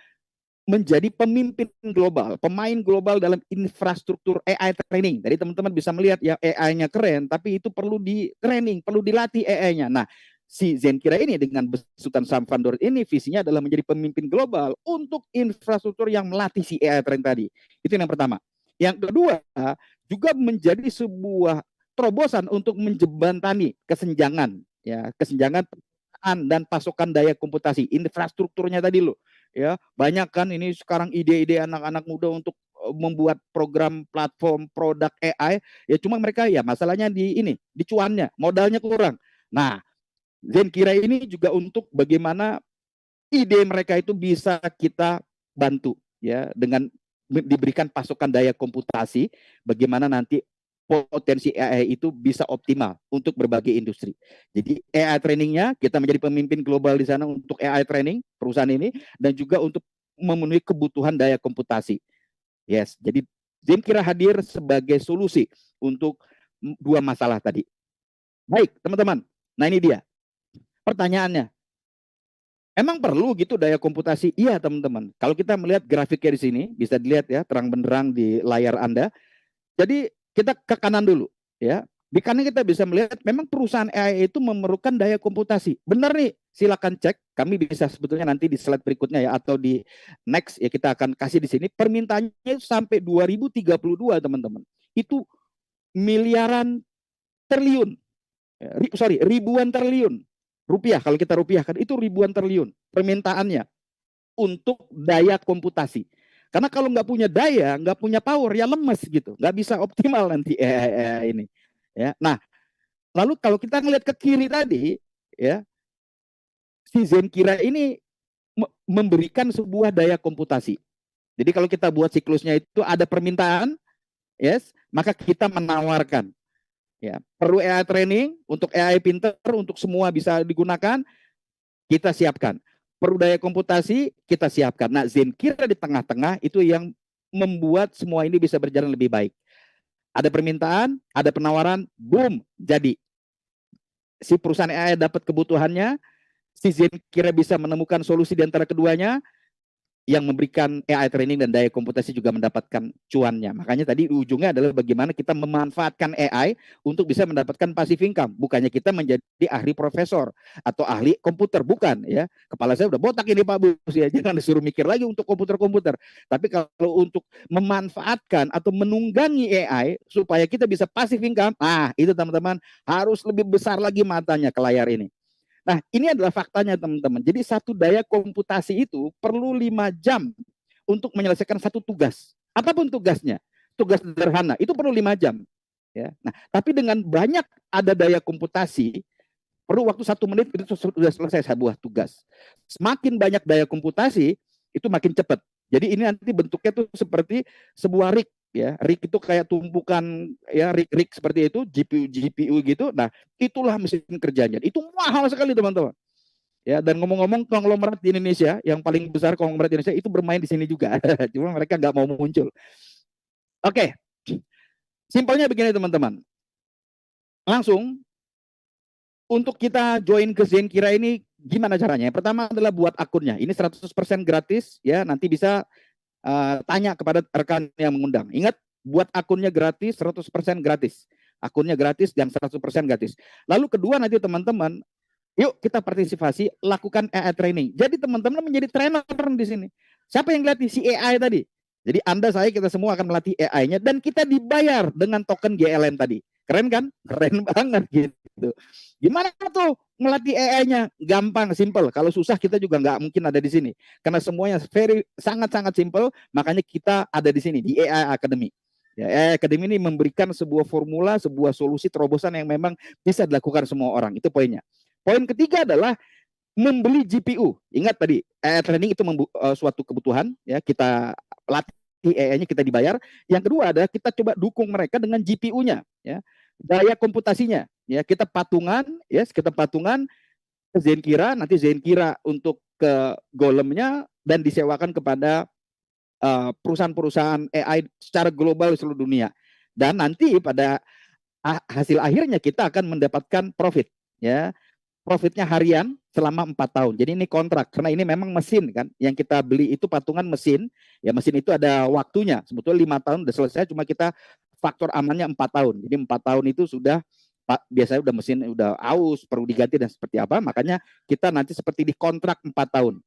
menjadi pemimpin global, pemain global dalam infrastruktur AI training. Jadi teman-teman bisa melihat ya, AI-nya keren, tapi itu perlu di training, perlu dilatih AI-nya. Nah, si Zenkira ini dengan besutan Sam Van Doorn ini visinya adalah menjadi pemimpin global untuk infrastruktur yang melatih si AI training tadi. Itu yang pertama. Yang kedua, juga menjadi sebuah terobosan untuk menjembatani kesenjangan, ya, kesenjangan dan pasokan daya komputasi, infrastrukturnya tadi loh. Ya, banyak kan ini sekarang ide-ide anak-anak muda untuk membuat program platform produk AI, ya cuma mereka ya masalahnya di ini, di cuannya, modalnya kurang. Nah, Zenkira ini juga untuk bagaimana ide mereka itu bisa kita bantu ya dengan diberikan pasokan daya komputasi, bagaimana nanti potensi AI itu bisa optimal untuk berbagai industri. Jadi AI trainingnya kita menjadi pemimpin global di sana untuk AI training perusahaan ini dan juga untuk memenuhi kebutuhan daya komputasi. Yes, jadi Zenkira hadir sebagai solusi untuk dua masalah tadi. Baik, teman-teman. Nah, ini dia. Pertanyaannya, emang perlu gitu daya komputasi? Iya, teman-teman. Kalau kita melihat grafiknya di sini, bisa dilihat ya, terang benderang di layar Anda. Jadi kita ke kanan dulu, ya. Di kanan kita bisa melihat memang perusahaan AI itu memerlukan daya komputasi. Benar nih, silakan cek. Kami bisa sebetulnya nanti di slide berikutnya ya, atau di next ya kita akan kasih di sini. Permintaannya sampai 2032, teman-teman. Itu miliaran triliun. Ribuan triliun rupiah. Kalau kita rupiahkan itu ribuan triliun permintaannya untuk daya komputasi. Karena kalau nggak punya daya, nggak punya power, ya lemes gitu, nggak bisa optimal nanti ini. Ya, nah lalu kalau kita ngelihat ke kiri tadi, ya si Zenkira ini memberikan sebuah daya komputasi. Jadi kalau kita buat siklusnya itu ada permintaan, yes, maka kita menawarkan. Ya, perlu AI training untuk AI pinter untuk semua bisa digunakan, kita siapkan. Perlu daya komputasi, kita siapkan. Nah, Zenkira di tengah-tengah itu yang membuat semua ini bisa berjalan lebih baik. Ada permintaan, ada penawaran, boom, jadi. Si perusahaan AI dapat kebutuhannya, si Zenkira bisa menemukan solusi di antara keduanya, yang memberikan AI training dan daya komputasi juga mendapatkan cuannya. Makanya tadi ujungnya adalah bagaimana kita memanfaatkan AI untuk bisa mendapatkan passive income. Bukannya kita menjadi ahli profesor atau ahli komputer, bukan ya. Kepala saya udah botak ini Pak Bus ya. Jangan disuruh mikir lagi untuk komputer-komputer. Tapi kalau untuk memanfaatkan atau menunggangi AI supaya kita bisa passive income, nah itu teman-teman harus lebih besar lagi matanya ke layar ini. Nah, ini adalah faktanya teman-teman. Jadi satu daya komputasi itu perlu 5 jam untuk menyelesaikan satu tugas. Apapun tugasnya, tugas sederhana itu perlu 5 jam. Ya. Nah, tapi dengan banyak ada daya komputasi, perlu waktu 1 menit itu sudah selesai sebuah tugas. Semakin banyak daya komputasi, itu makin cepat. Jadi ini nanti bentuknya tuh seperti sebuah rig. Ya, rig itu kayak tumpukan ya rig seperti itu, GPU gitu. Nah, itulah mesin kerjanya. Itu mahal sekali teman-teman. Ya, dan ngomong-ngomong konglomerat di Indonesia yang paling besar konglomerat di Indonesia itu bermain di sini juga. Cuma mereka nggak mau muncul. Oke. Simpelnya begini teman-teman. Langsung untuk kita join ke Zenkira ini gimana caranya? Pertama adalah buat akunnya. Ini 100% gratis ya, nanti bisa tanya kepada rekan yang mengundang. Ingat, buat akunnya gratis, 100% gratis. Akunnya gratis dan 100% gratis. Lalu kedua nanti teman-teman, yuk kita partisipasi, lakukan AI training. Jadi teman-teman menjadi trainer di sini. Siapa yang latih si AI tadi? Jadi Anda, saya, kita semua akan melatih AI-nya dan kita dibayar dengan token GLM tadi. Keren kan? Keren banget gitu. Gimana tuh melatih AI-nya? Gampang, simple. Kalau susah kita juga nggak mungkin ada di sini. Karena semuanya sangat-sangat simple, makanya kita ada di sini, di AI Academy. Ya, AI Academy ini memberikan sebuah formula, sebuah solusi terobosan yang memang bisa dilakukan semua orang. Itu poinnya. Poin ketiga adalah membeli GPU. Ingat tadi, AI training itu suatu kebutuhan, ya kita latih AI-nya, kita dibayar. Yang kedua adalah kita coba dukung mereka dengan GPU-nya, ya, daya komputasinya. Ya, kita patungan, kita patungan ke Zenkira, nanti Zenkira untuk ke Golemnya dan disewakan kepada perusahaan-perusahaan AI secara global di seluruh dunia. Dan nanti pada hasil akhirnya kita akan mendapatkan profit, ya. Profitnya harian selama 4 tahun. Jadi ini kontrak karena ini memang mesin kan yang kita beli itu patungan mesin. Ya mesin itu ada waktunya. Sebetulnya 5 tahun sudah selesai, cuma kita faktor amannya 4 tahun. Jadi 4 tahun itu sudah biasanya udah mesin udah aus, perlu diganti dan seperti apa, makanya kita nanti seperti di kontrak 4 tahun.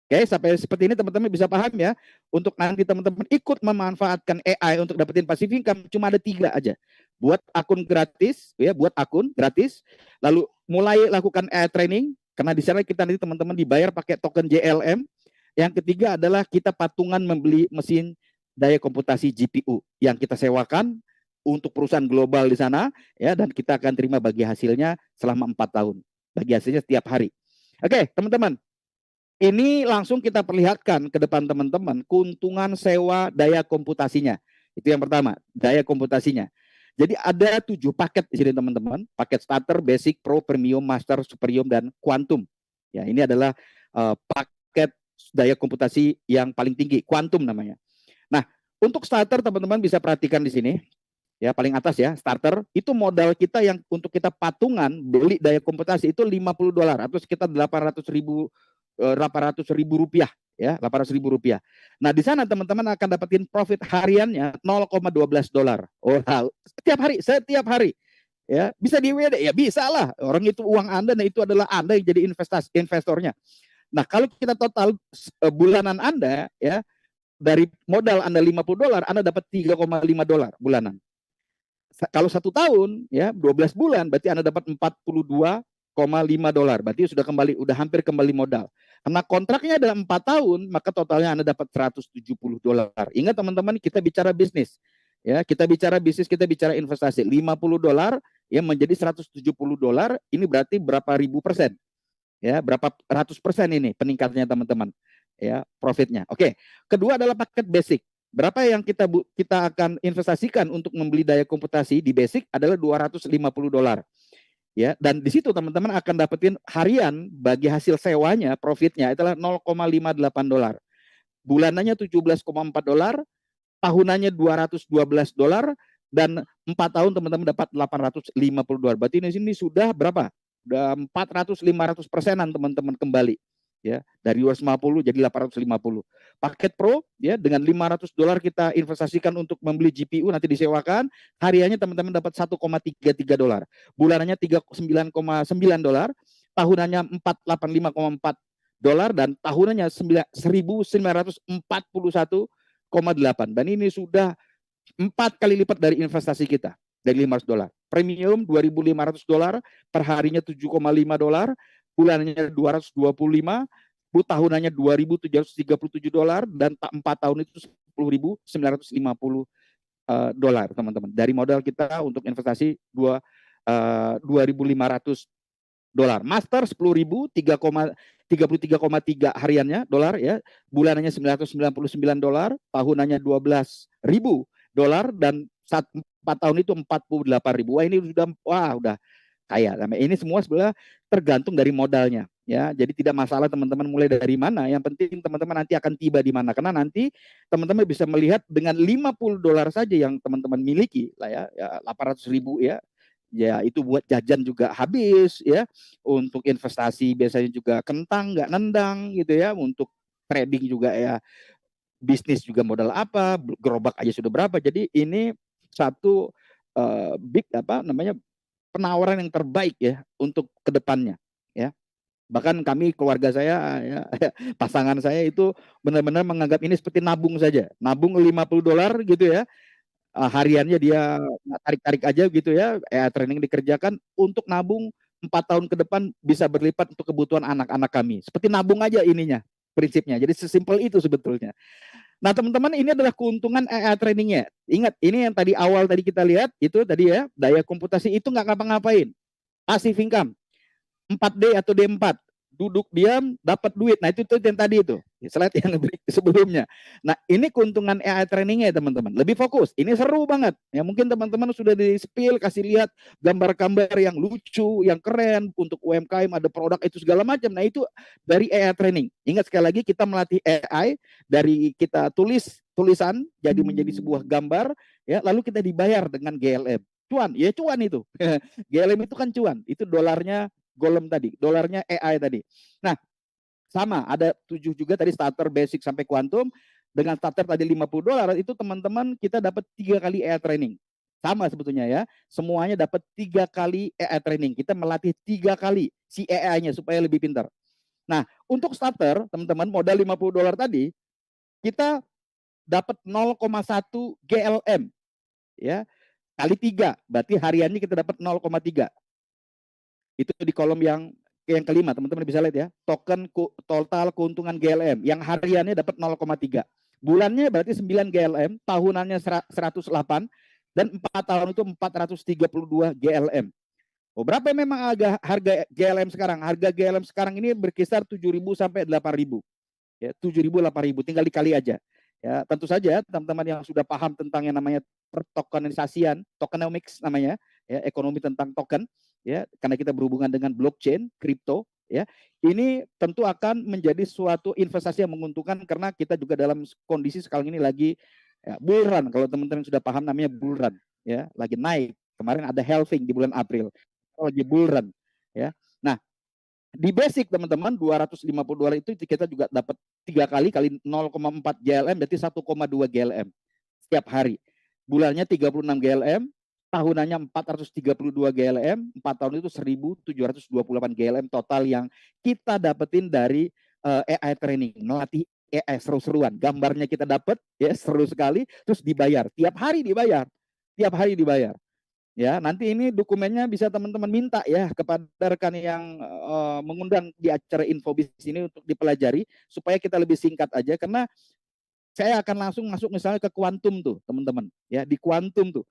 Oke, sampai seperti ini teman-teman bisa paham ya. Untuk nanti teman-teman ikut memanfaatkan AI untuk dapetin passive income, cuma ada 3 aja. Buat akun gratis, ya, buat akun gratis. Lalu mulai lakukan AI training, karena di sana kita nanti teman-teman dibayar pakai token JLM. Yang ketiga adalah kita patungan membeli mesin daya komputasi GPU yang kita sewakan untuk perusahaan global di sana, ya, dan kita akan terima bagi hasilnya selama 4 tahun. Bagi hasilnya setiap hari. Oke, teman-teman. Ini langsung kita perlihatkan ke depan teman-teman keuntungan sewa daya komputasinya. Itu yang pertama, daya komputasinya. Jadi ada 7 paket di sini teman-teman. Paket starter, basic, pro, premium, master, superium, dan quantum. Ya, ini adalah paket daya komputasi yang paling tinggi, quantum namanya. Nah, untuk starter teman-teman bisa perhatikan di sini. Ya, paling atas ya, starter. Itu modal kita yang untuk kita patungan beli daya komputasi itu $50 atau sekitar 800.000 rupiah, ya, 800.000 rupiah. Nah, di sana teman-teman akan dapetin profit hariannya $0,12. Oh, setiap hari, ya, bisa di WD, ya bisa lah. Orang itu uang Anda, nah itu adalah Anda yang jadi investornya. Nah, kalau kita total bulanan Anda, ya, dari modal Anda $50, Anda dapat $3,5 bulanan. Kalau 1 tahun, ya, 12 bulan, berarti Anda dapat $42,5. Berarti udah hampir kembali modal. Karena kontraknya adalah 4 tahun, maka totalnya Anda dapat $170. Ingat teman-teman, kita bicara bisnis. Ya, kita bicara bisnis, kita bicara investasi. $50 ya menjadi $170, ini berarti berapa ribu persen? Ya, berapa ratus persen ini peningkatnya teman-teman. Ya, profitnya. Oke. Kedua adalah paket basic. Berapa yang kita akan investasikan untuk membeli daya komputasi di basic adalah $250. Ya, dan di situ teman-teman akan dapetin harian bagi hasil sewanya, profitnya itulah $0,58. Bulanannya $17,4, tahunannya $212, dan 4 tahun teman-teman dapat $850. Berarti di sini sudah berapa? Udah 400-500%-an teman-teman kembali. Ya, dari 250 jadi 850. Paket Pro, ya, dengan $500 kita investasikan untuk membeli GPU nanti disewakan, hariannya teman-teman dapat $1,33. Bulanannya $39,9, tahunannya $485,4, dan tahunannya $1.941,8. Dan ini sudah 4 kali lipat dari investasi kita dari $500. Premium $2.500, per harinya $7,5, bulanannya 225, tahunannya $2.737, dan 4 tahun itu $10.950, teman-teman. Dari modal kita untuk investasi $2.500. Master 10.000, 33,3 hariannya dolar, ya. Bulanannya $999, tahunannya $12.000, dan 4 tahun itu $48.000. Wah, ini udah kaya. Ini semua sebenarnya tergantung dari modalnya, ya. Jadi tidak masalah teman-teman mulai dari mana, yang penting teman-teman nanti akan tiba di mana. Karena nanti teman-teman bisa melihat dengan $50 saja yang teman-teman miliki lah, ya, 800.000, ya. Ya, itu buat jajan juga habis, ya. Untuk investasi biasanya juga kentang nggak nendang gitu, ya. Untuk trading juga, ya, bisnis juga modal apa, gerobak aja sudah berapa. Jadi ini satu big penawaran yang terbaik, ya, untuk kedepannya, ya. Bahkan kami keluarga saya, ya, pasangan saya itu benar-benar menganggap ini seperti nabung saja, nabung $50 gitu, ya. Hariannya dia tarik-tarik aja gitu, ya. Training dikerjakan untuk nabung 4 tahun ke depan bisa berlipat untuk kebutuhan anak-anak kami. Seperti nabung aja ininya, prinsipnya. Jadi sesimpel itu sebetulnya. Nah, teman-teman, ini adalah keuntungan AI trainingnya. Ingat, ini yang tadi awal tadi kita lihat, itu tadi, ya, daya komputasi itu nggak ngapa-ngapain. Passive income, 4D atau D4. Duduk diam, dapat duit. Nah, itu yang tadi itu. Slide yang sebelumnya. Nah, ini keuntungan AI trainingnya, teman-teman. Lebih fokus. Ini seru banget. Ya, mungkin teman-teman sudah di-spill, kasih lihat gambar-gambar yang lucu, yang keren. Untuk UMKM ada produk itu segala macam. Nah, itu dari AI training. Ingat sekali lagi, kita melatih AI dari kita tulisan jadi menjadi sebuah gambar, ya, lalu kita dibayar dengan GLM. Cuan, ya cuan itu. GLM itu kan cuan. Itu dolarnya Golem tadi, dolarnya AI tadi. Nah, sama, ada 7 juga tadi, starter, basic, sampai quantum. Dengan starter tadi $50, itu teman-teman kita dapat 3 kali AI training. Sama sebetulnya ya. Semuanya dapat 3 kali AI training. Kita melatih 3 kali si AI-nya supaya lebih pintar. Nah, untuk starter, teman-teman, modal $50 tadi, kita dapat 0,1 GLM ya, kali 3. Berarti hariannya kita dapat 0,3. Itu di kolom yang kelima, teman-teman bisa lihat ya. Token total keuntungan GLM yang hariannya dapat 0,3. Bulannya berarti 9 GLM, tahunannya 108 dan 4 tahun itu 432 GLM. Oh, berapa memang harga GLM sekarang? Harga GLM sekarang ini berkisar 7.000 sampai 8.000. Ya, 7.000 8.000 tinggal dikali aja. Ya, tentu saja teman-teman yang sudah paham tentang yang namanya pertokenisasian, tokenomics namanya, ya, ekonomi tentang token, ya, karena kita berhubungan dengan blockchain, kripto, ya. Ini tentu akan menjadi suatu investasi yang menguntungkan karena kita juga dalam kondisi sekarang ini lagi ya, bull run. Kalau teman-teman sudah paham namanya bull run, ya, lagi naik. Kemarin ada halving di bulan April. Lagi bull run, ya. Nah, di basic teman-teman $250 itu kita juga dapat 3 kali 0,4 GLM berarti 1,2 GLM setiap hari. Bulannya 36 GLM, tahunannya 432 GLM, 4 tahun itu 1.728 GLM total yang kita dapetin dari AI training, melatih AI seru-seruan. Gambarnya kita dapat ya, seru sekali, terus dibayar. Tiap hari dibayar. Tiap hari dibayar. Ya, nanti ini dokumennya bisa teman-teman minta ya kepada rekan yang mengundang di acara Infobis ini untuk dipelajari supaya kita lebih singkat aja karena saya akan langsung masuk misalnya ke kuantum tuh, teman-teman. Ya, di kuantum tuh.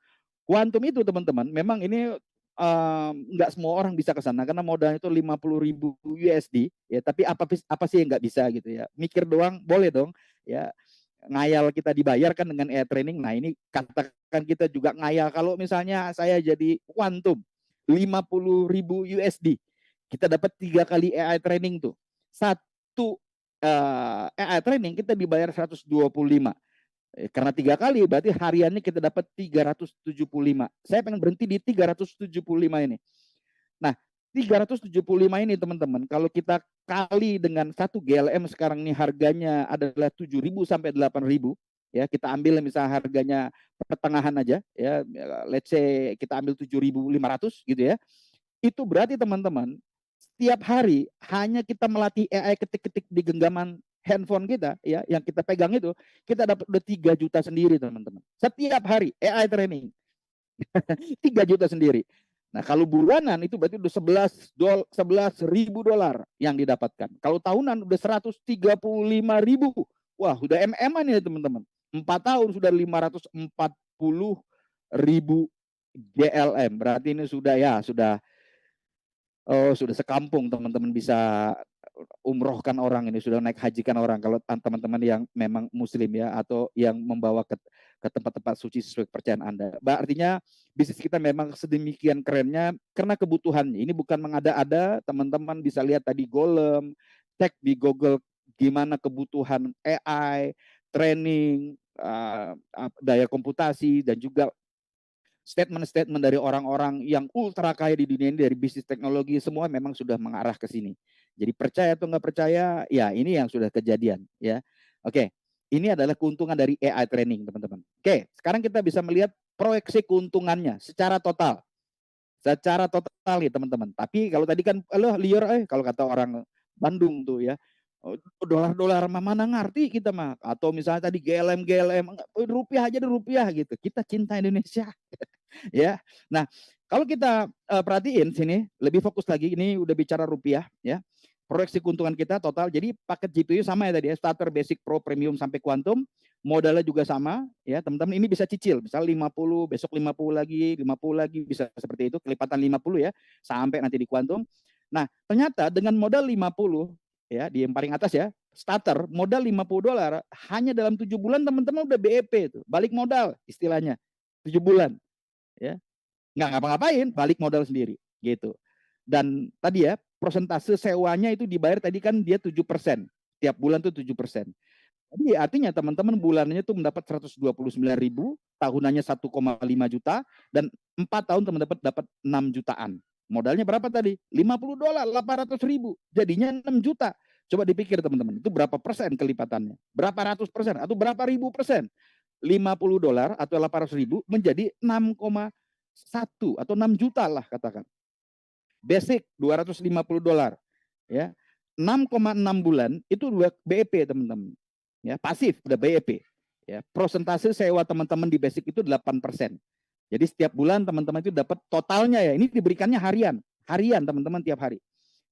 Kuantum itu teman-teman, memang ini nggak semua orang bisa ke sana karena modalnya itu 50.000 USD ya, tapi apa sih yang nggak bisa gitu ya. Mikir doang boleh dong ya, ngayal kita dibayarkan dengan AI training. Nah, ini katakan kita juga ngayal kalau misalnya saya jadi kuantum 50.000 USD. Kita dapat 3 kali AI training tuh. Satu AI training kita dibayar 125. Karena 3 kali berarti hariannya kita dapat 375. Saya pengen berhenti di 375 ini. Nah, 375 ini teman-teman, kalau kita kali dengan 1 GLM sekarang ini harganya adalah 7.000 sampai 8.000, ya, kita ambil misalnya harganya pertengahan aja ya, let's say kita ambil 7.500 gitu ya. Itu berarti teman-teman, setiap hari hanya kita melatih AI ketik-ketik di genggaman handphone kita ya, yang kita pegang itu, kita dapat udah 3 juta sendiri teman-teman. Setiap hari AI training. 3 juta sendiri. Nah, kalau bulanan itu berarti udah 11.000 dolar yang didapatkan. Kalau tahunan udah 135.000. Wah, udah MM-an ya teman-teman. 4 tahun sudah 540.000 GLM. Berarti ini sudah sekampung teman-teman bisa umrohkan orang, ini sudah naik hajikan orang kalau teman-teman yang memang muslim ya, atau yang membawa ke tempat-tempat suci sesuai kepercayaan Anda. Artinya bisnis kita memang sedemikian kerennya karena kebutuhannya. Ini bukan mengada-ada, teman-teman bisa lihat tadi Golem, cek di Google gimana kebutuhan AI, training, daya komputasi, dan juga statement-statement dari orang-orang yang ultra kaya di dunia ini dari bisnis teknologi, semua memang sudah mengarah ke sini. Jadi percaya atau nggak percaya, ya ini yang sudah kejadian ya. Oke, ini adalah keuntungan dari AI training teman-teman. Oke, sekarang kita bisa melihat proyeksi keuntungannya secara total. Secara total ya teman-teman. Tapi kalau tadi kan liar kalau kata orang Bandung tuh ya, dolar-dolar mana ngerti kita mah, atau misalnya tadi GLM rupiah aja deh, rupiah gitu. Kita cinta Indonesia. Ya. Nah, kalau kita perhatiin sini lebih fokus lagi, ini udah bicara rupiah ya. Proyeksi keuntungan kita total, jadi paket GPU sama ya tadi ya, starter, basic, pro, premium sampai quantum, modalnya juga sama ya teman-teman. Ini bisa cicil, misal 50, besok 50 lagi, bisa seperti itu, kelipatan 50 ya, sampai nanti di quantum. Nah, ternyata dengan modal 50 ya, di yang paling atas ya, starter, modal $50, hanya dalam 7 bulan teman-teman udah BEP itu, balik modal istilahnya, 7 bulan ya, nggak ngapa-ngapain, balik modal sendiri gitu. Dan tadi ya, persentase sewanya itu dibayar tadi kan dia 7%, tiap bulan tuh 7%. Jadi artinya teman-teman bulannya tuh mendapat 129.000, tahunannya 1,5 juta, dan 4 tahun teman dapat 6 jutaan. Modalnya berapa tadi? $50, 800.000, jadinya 6 juta. Coba dipikir teman-teman, itu berapa persen kelipatannya? Berapa ratus persen atau berapa ribu persen? $50 atau 800.000 menjadi 6,1 atau 6 juta lah katakan. Basic $250 ya. 6,6 bulan itu BEP teman-teman. Ya, pasif udah BEP. Ya, persentase sewa teman-teman di basic itu 8%. Jadi setiap bulan teman-teman itu dapat totalnya ya. Ini diberikannya harian. Harian teman-teman tiap hari.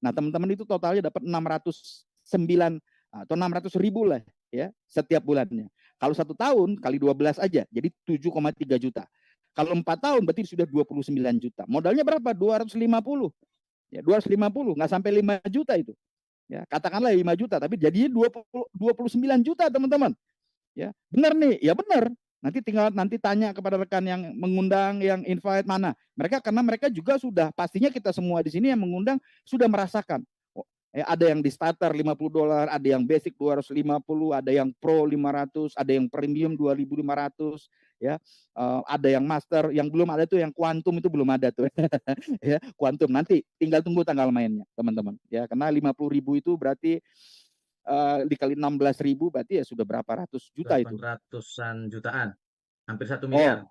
Nah, teman-teman itu totalnya dapat 609 atau 600.000 lah ya setiap bulannya. Kalau 1 tahun kali 12 aja jadi 7,3 juta. Kalau 4 tahun berarti sudah 29 juta. Modalnya berapa? 250. Ya, 250 nggak sampai 5 juta itu. Ya, katakanlah 5 juta tapi jadinya 29 juta teman-teman. Ya, benar nih. Ya benar. Nanti tinggal tanya kepada rekan yang mengundang, yang invite mana. Mereka karena mereka juga sudah pastinya kita semua di sini yang mengundang sudah merasakan. Ada yang di starter $50, ada yang basic 250, ada yang pro 500, ada yang premium 2.500 ya. Ada yang master, yang belum ada tuh yang quantum itu belum ada tuh. Ya, quantum nanti tinggal tunggu tanggal mainnya, teman-teman. Ya, karena 50.000 itu berarti dikali 16.000 berarti ya sudah berapa ratus juta itu. 800-an jutaan. Hampir 1 Oh, miliar.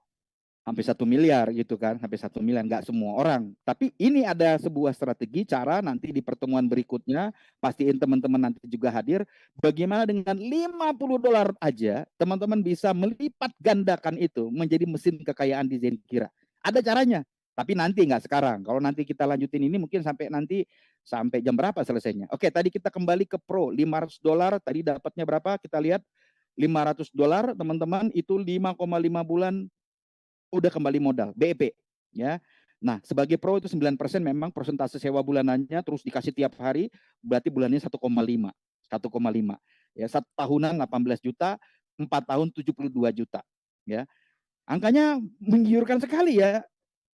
hampir 1 miliar gitu kan, hampir 1 miliar, nggak semua orang. Tapi ini ada sebuah strategi cara nanti di pertemuan berikutnya, pastiin teman-teman nanti juga hadir, bagaimana dengan $50 aja, teman-teman bisa melipat gandakan itu menjadi mesin kekayaan di Zenkira. Ada caranya, tapi nanti nggak sekarang. Kalau nanti kita lanjutin ini mungkin sampai jam berapa selesainya. Oke, tadi kita kembali ke Pro, $500, tadi dapatnya berapa? Kita lihat $500, teman-teman, itu 5,5 bulan udah kembali modal BEP ya. Nah, sebagai pro itu 9% memang persentase sewa bulanannya terus dikasih tiap hari, berarti bulannya 1,5. 1,5. Ya, 1 tahunan 18 juta, 4 tahun 72 juta ya. Angkanya menggiurkan sekali ya.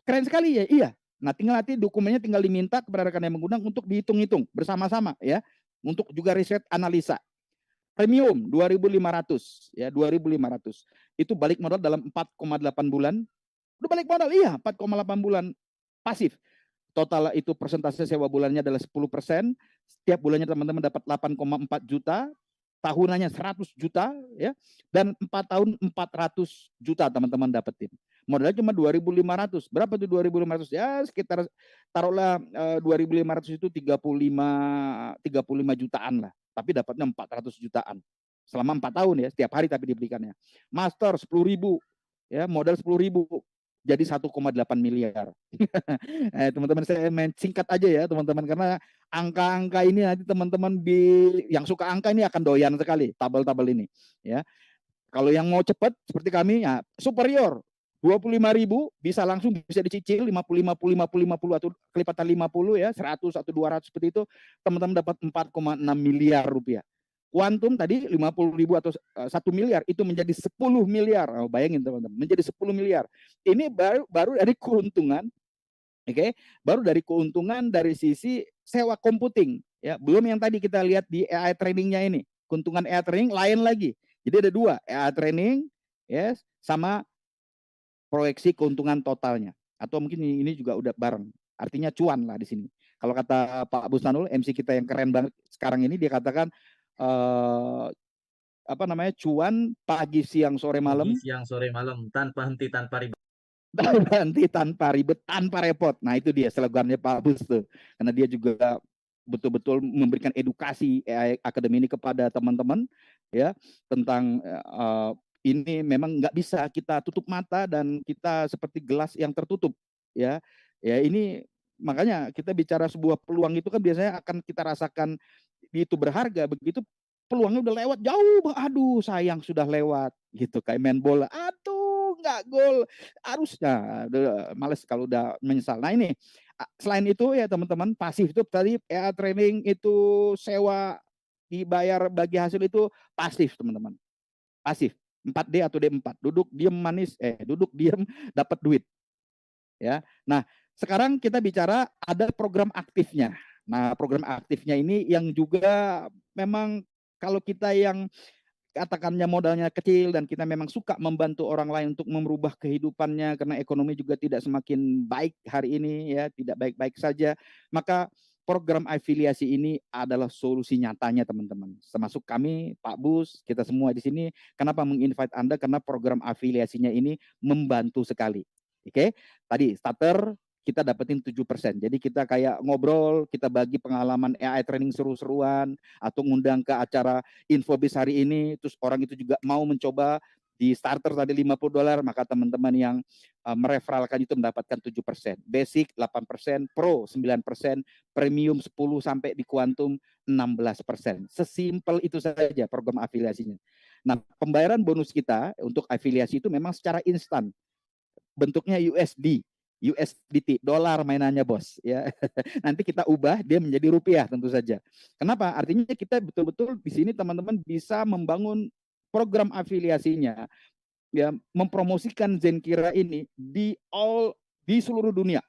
Keren sekali ya. Iya. Nah, tinggal nanti dokumennya tinggal diminta kepada rekan yang mengundang untuk dihitung-hitung bersama-sama ya. Untuk juga riset analisa. Premium 2.500 ya, 2.500. Itu balik modal dalam 4,8 bulan. Udah balik modal, iya 4,8 bulan pasif. Total itu persentase sewa bulannya adalah 10%. Setiap bulannya teman-teman dapat 8,4 juta. Tahunannya 100 juta ya. Dan 4 tahun 400 juta teman-teman dapetin. Modalnya cuma 2.500. Berapa tuh 2.500? Ya sekitar taruhlah 2.500 itu 35 jutaan lah. Tapi dapatnya 400 jutaan. Selama 4 tahun ya, setiap hari tapi diberikannya. Master 10.000 ya, modal 10.000 jadi 1,8 miliar. Teman-teman saya main singkat aja ya teman-teman karena angka-angka ini nanti teman-teman yang suka angka ini akan doyan sekali tabel-tabel ini ya. Kalau yang mau cepat seperti kami ya superior 25.000 bisa langsung bisa dicicil 50 atau kelipatan 50 ya 100 atau 200 seperti itu teman-teman dapat 4,6 miliar rupiah. Kuantum tadi 50.000 atau 1 miliar itu menjadi 10 miliar. Oh, bayangin teman-teman, menjadi 10 miliar. Ini baru dari keuntungan, oke? Baru dari keuntungan dari sisi sewa computing, ya. Belum yang tadi kita lihat di AI trainingnya ini. Keuntungan AI training lain lagi. Jadi ada 2, AI training, yes, sama proyeksi keuntungan totalnya. Atau mungkin ini juga udah bareng. Artinya cuan lah di sini. Kalau kata Pak Busnanul, MC kita yang keren banget sekarang ini, dia katakan cuan pagi siang sore malam, Pagi siang sore malam tanpa henti tanpa ribet. tanpa ribet tanpa repot. Nah itu dia slogannya Pak Bus tuh, karena dia juga betul-betul memberikan edukasi AI Academy ini kepada teman-teman ya tentang ini memang nggak bisa kita tutup mata dan kita seperti gelas yang tertutup ya. Ya ini makanya kita bicara sebuah peluang itu kan biasanya akan kita rasakan itu berharga, begitu peluangnya udah lewat jauh, aduh sayang sudah lewat gitu kayak main bola, aduh nggak gol harusnya, males kalau udah menyesal. Nah ini selain itu ya teman-teman pasif itu tadi ya training itu sewa dibayar bagi hasil itu pasif teman-teman, pasif 4D atau D4 duduk diem manis duduk diem dapat duit ya. Nah sekarang kita bicara ada program aktifnya. Nah, program aktifnya ini yang juga memang kalau kita yang katakannya modalnya kecil dan kita memang suka membantu orang lain untuk merubah kehidupannya karena ekonomi juga tidak semakin baik hari ini ya, tidak baik-baik saja, maka program afiliasi ini adalah solusi nyatanya teman-teman. Termasuk kami, Pak Bus, kita semua di sini. Kenapa menginvite Anda? Karena program afiliasinya ini membantu sekali. Oke, tadi starter kita dapetin 7%. Jadi kita kayak ngobrol, kita bagi pengalaman AI training seru-seruan, atau ngundang ke acara Infobis hari ini, terus orang itu juga mau mencoba di starter tadi $50, maka teman-teman yang mereferalkan itu mendapatkan 7%. Basic 8%, Pro 9%, Premium 10 sampai di Quantum 16%. Sesimpel itu saja program afiliasinya. Nah, pembayaran bonus kita untuk afiliasi itu memang secara instan. Bentuknya USDT, dolar mainannya bos ya. Nanti kita ubah dia menjadi rupiah tentu saja. Kenapa? Artinya kita betul-betul di sini teman-teman bisa membangun program afiliasinya, ya, mempromosikan Zenkira ini di seluruh dunia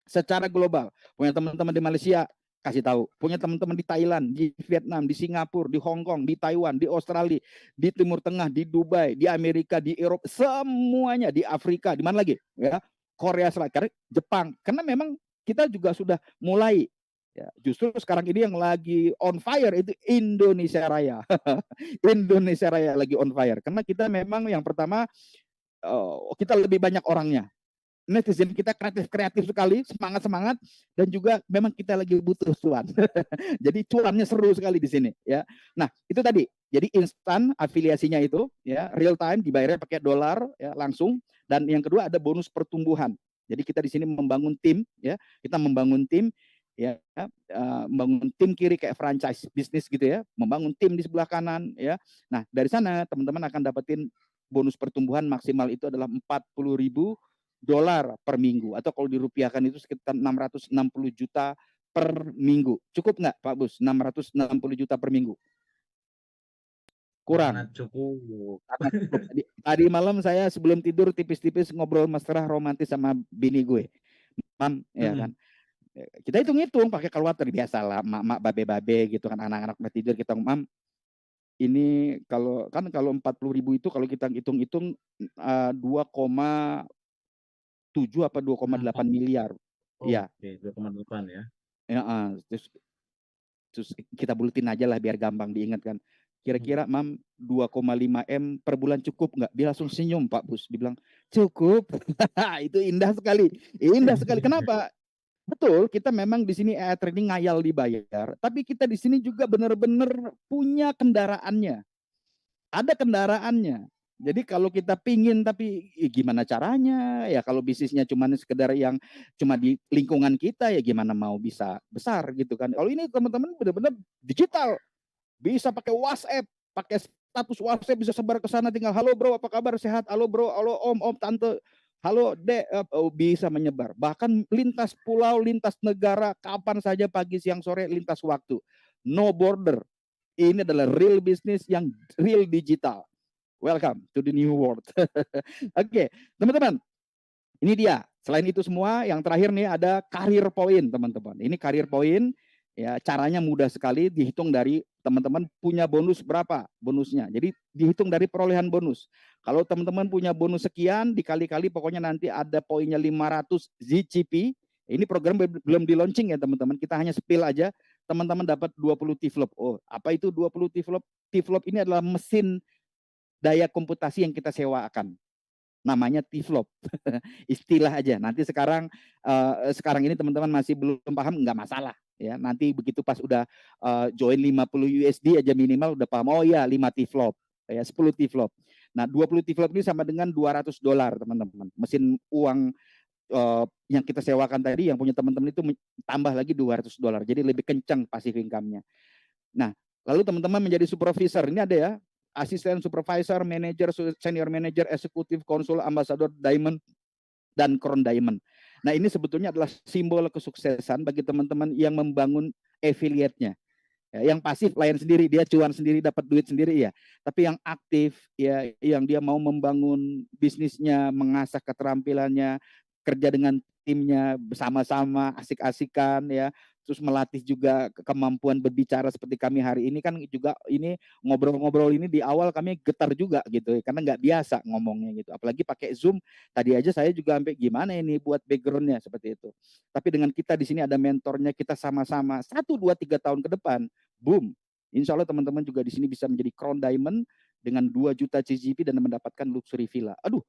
secara global. Punya teman-teman di Malaysia, kasih tahu. Punya teman-teman di Thailand, di Vietnam, di Singapura, di Hong Kong, di Taiwan, di Australia, di Timur Tengah, di Dubai, di Amerika, di Eropa, semuanya, di Afrika, di mana lagi? Ya, Korea Selatan, Jepang. Karena memang kita juga sudah mulai. Ya, justru sekarang ini yang lagi on fire itu Indonesia Raya. Indonesia Raya lagi on fire. Karena kita memang yang pertama, kita lebih banyak orangnya. Netizen kita kreatif sekali, semangat, dan juga memang kita lagi butuh cuan. Jadi cuannya seru sekali di sini ya. Nah, itu tadi. Jadi instan afiliasinya itu ya, real time dibayarnya pakai dolar ya, langsung, dan yang kedua ada bonus pertumbuhan. Jadi kita di sini membangun tim ya. Kita membangun tim ya, membangun tim kiri kayak franchise bisnis gitu ya, membangun tim di sebelah kanan ya. Nah, dari sana teman-teman akan dapetin bonus pertumbuhan maksimal itu adalah $40.000 per minggu, atau kalau dirupiahkan itu sekitar 660 juta per minggu. Cukup nggak Pak Bus? 660 juta per minggu? Kurang. Sangat cukup. Sangat cukup. Tadi malam saya sebelum tidur tipis-tipis ngobrol mesra romantis sama bini gue. Mam, ya kan. Kita hitung-hitung pakai kalkulator biasalah, mak-mak babe-babe gitu kan, anak-anak udah tidur, kita mam, ini kalau 40.000 itu kalau kita hitung-hitung 2,7 apa 2,8 miliar. Iya. Oke, 2,8 ya. Ya, terus kita bulutin aja lah biar gampang diingat kan. Kira-kira mam 2,5 M per bulan cukup nggak? Dia langsung senyum Pak Bus, dibilang cukup. Itu indah sekali, indah sekali. Kenapa? Betul, kita memang di sini AI training ngayal dibayar, tapi kita di sini juga benar-benar punya kendaraannya. Ada kendaraannya. Jadi kalau kita pingin tapi gimana caranya? Ya kalau bisnisnya cuma sekedar yang cuma di lingkungan kita, ya gimana mau bisa besar gitu kan. Kalau ini teman-teman benar-benar digital. Bisa pakai WhatsApp, pakai status WhatsApp bisa sebar ke sana, tinggal halo bro apa kabar, sehat, halo bro, halo om, tante, halo dek, bisa menyebar. Bahkan lintas pulau, lintas negara, kapan saja, pagi, siang, sore, lintas waktu. No border. Ini adalah real business yang real digital. Welcome to the new world. Oke, teman-teman. Ini dia. Selain itu semua, yang terakhir nih ada career point, teman-teman. Ini career point, ya caranya mudah sekali, dihitung dari teman-teman punya bonus berapa bonusnya. Jadi dihitung dari perolehan bonus. Kalau teman-teman punya bonus sekian, dikali-kali pokoknya nanti ada poinnya 500 ZCP. Ini program belum di launching ya teman-teman. Kita hanya spill aja. Teman-teman dapat 20 T-flop. Oh, apa itu 20 T-flop? T-flop ini adalah mesin daya komputasi yang kita sewakan, namanya T-flop. Istilah aja. Nanti sekarang ini teman-teman masih belum paham, nggak masalah ya. Nanti begitu pas udah join 50 USD aja minimal udah paham. Oh ya, 5 T-flop ya, 10 T-flop. Nah, 20 T-flop ini sama dengan $200, teman-teman. Mesin uang yang kita sewakan tadi, yang punya teman-teman itu tambah lagi $200. Jadi lebih kencang passive income-nya. Nah, lalu teman-teman menjadi supervisor. Ini ada ya, asisten supervisor, manager, senior manager, eksekutif, konsul, ambasador, diamond, dan crown diamond. Nah, ini sebetulnya adalah simbol kesuksesan bagi teman-teman yang membangun affiliate-nya. Ya, yang pasif layan sendiri, dia cuan sendiri, dapat duit sendiri ya. Tapi yang aktif ya, yang dia mau membangun bisnisnya, mengasah keterampilannya, kerja dengan timnya bersama-sama, asik-asikan ya, terus melatih juga kemampuan berbicara seperti kami hari ini kan juga ini ngobrol-ngobrol ini di awal kami getar juga gitu ya, karena nggak biasa ngomongnya gitu. Apalagi pakai Zoom, tadi aja saya juga sampai gimana ini buat backgroundnya seperti itu. Tapi dengan kita di sini ada mentornya, kita sama-sama 1, 2, 3 tahun ke depan, boom. Insya Allah teman-teman juga di sini bisa menjadi Crown Diamond dengan 2 juta CGP dan mendapatkan luxury villa. Aduh,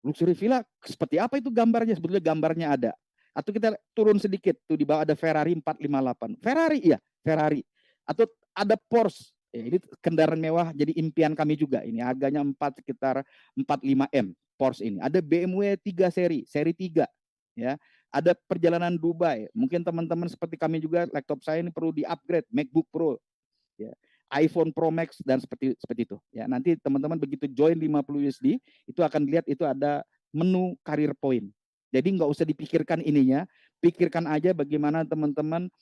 luxury villa seperti apa itu gambarnya? Sebetulnya gambarnya ada. Atau kita turun sedikit, tuh di bawah ada Ferrari 458. Ferrari, iya, Ferrari. Atau ada Porsche. Ya, ini kendaraan mewah jadi impian kami juga. Ini harganya sekitar 45 M Porsche ini. Ada BMW 3 seri 3. Ya, ada perjalanan Dubai. Mungkin teman-teman seperti kami juga, laptop saya ini perlu di-upgrade, MacBook Pro. Ya, iPhone Pro Max dan seperti itu ya. Nanti teman-teman begitu join 50 USD itu akan lihat itu ada menu career point. Jadi nggak usah dipikirkan ininya, pikirkan aja bagaimana teman-teman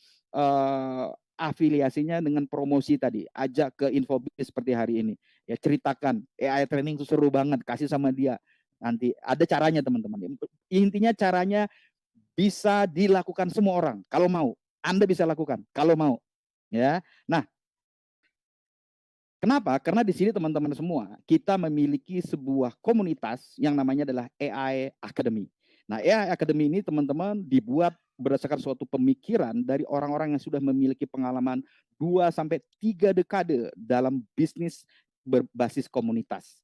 afiliasinya dengan promosi tadi. Ajak ke Infobis seperti hari ini. Ya, ceritakan AI training itu seru banget, kasih sama dia. Nanti ada caranya teman-teman. Intinya caranya bisa dilakukan semua orang kalau mau. Anda bisa lakukan kalau mau. Ya. Nah, kenapa? Karena di sini teman-teman semua, kita memiliki sebuah komunitas yang namanya adalah AI Academy. Nah, AI Academy ini teman-teman dibuat berdasarkan suatu pemikiran dari orang-orang yang sudah memiliki pengalaman 2 sampai 3 dekade dalam bisnis berbasis komunitas.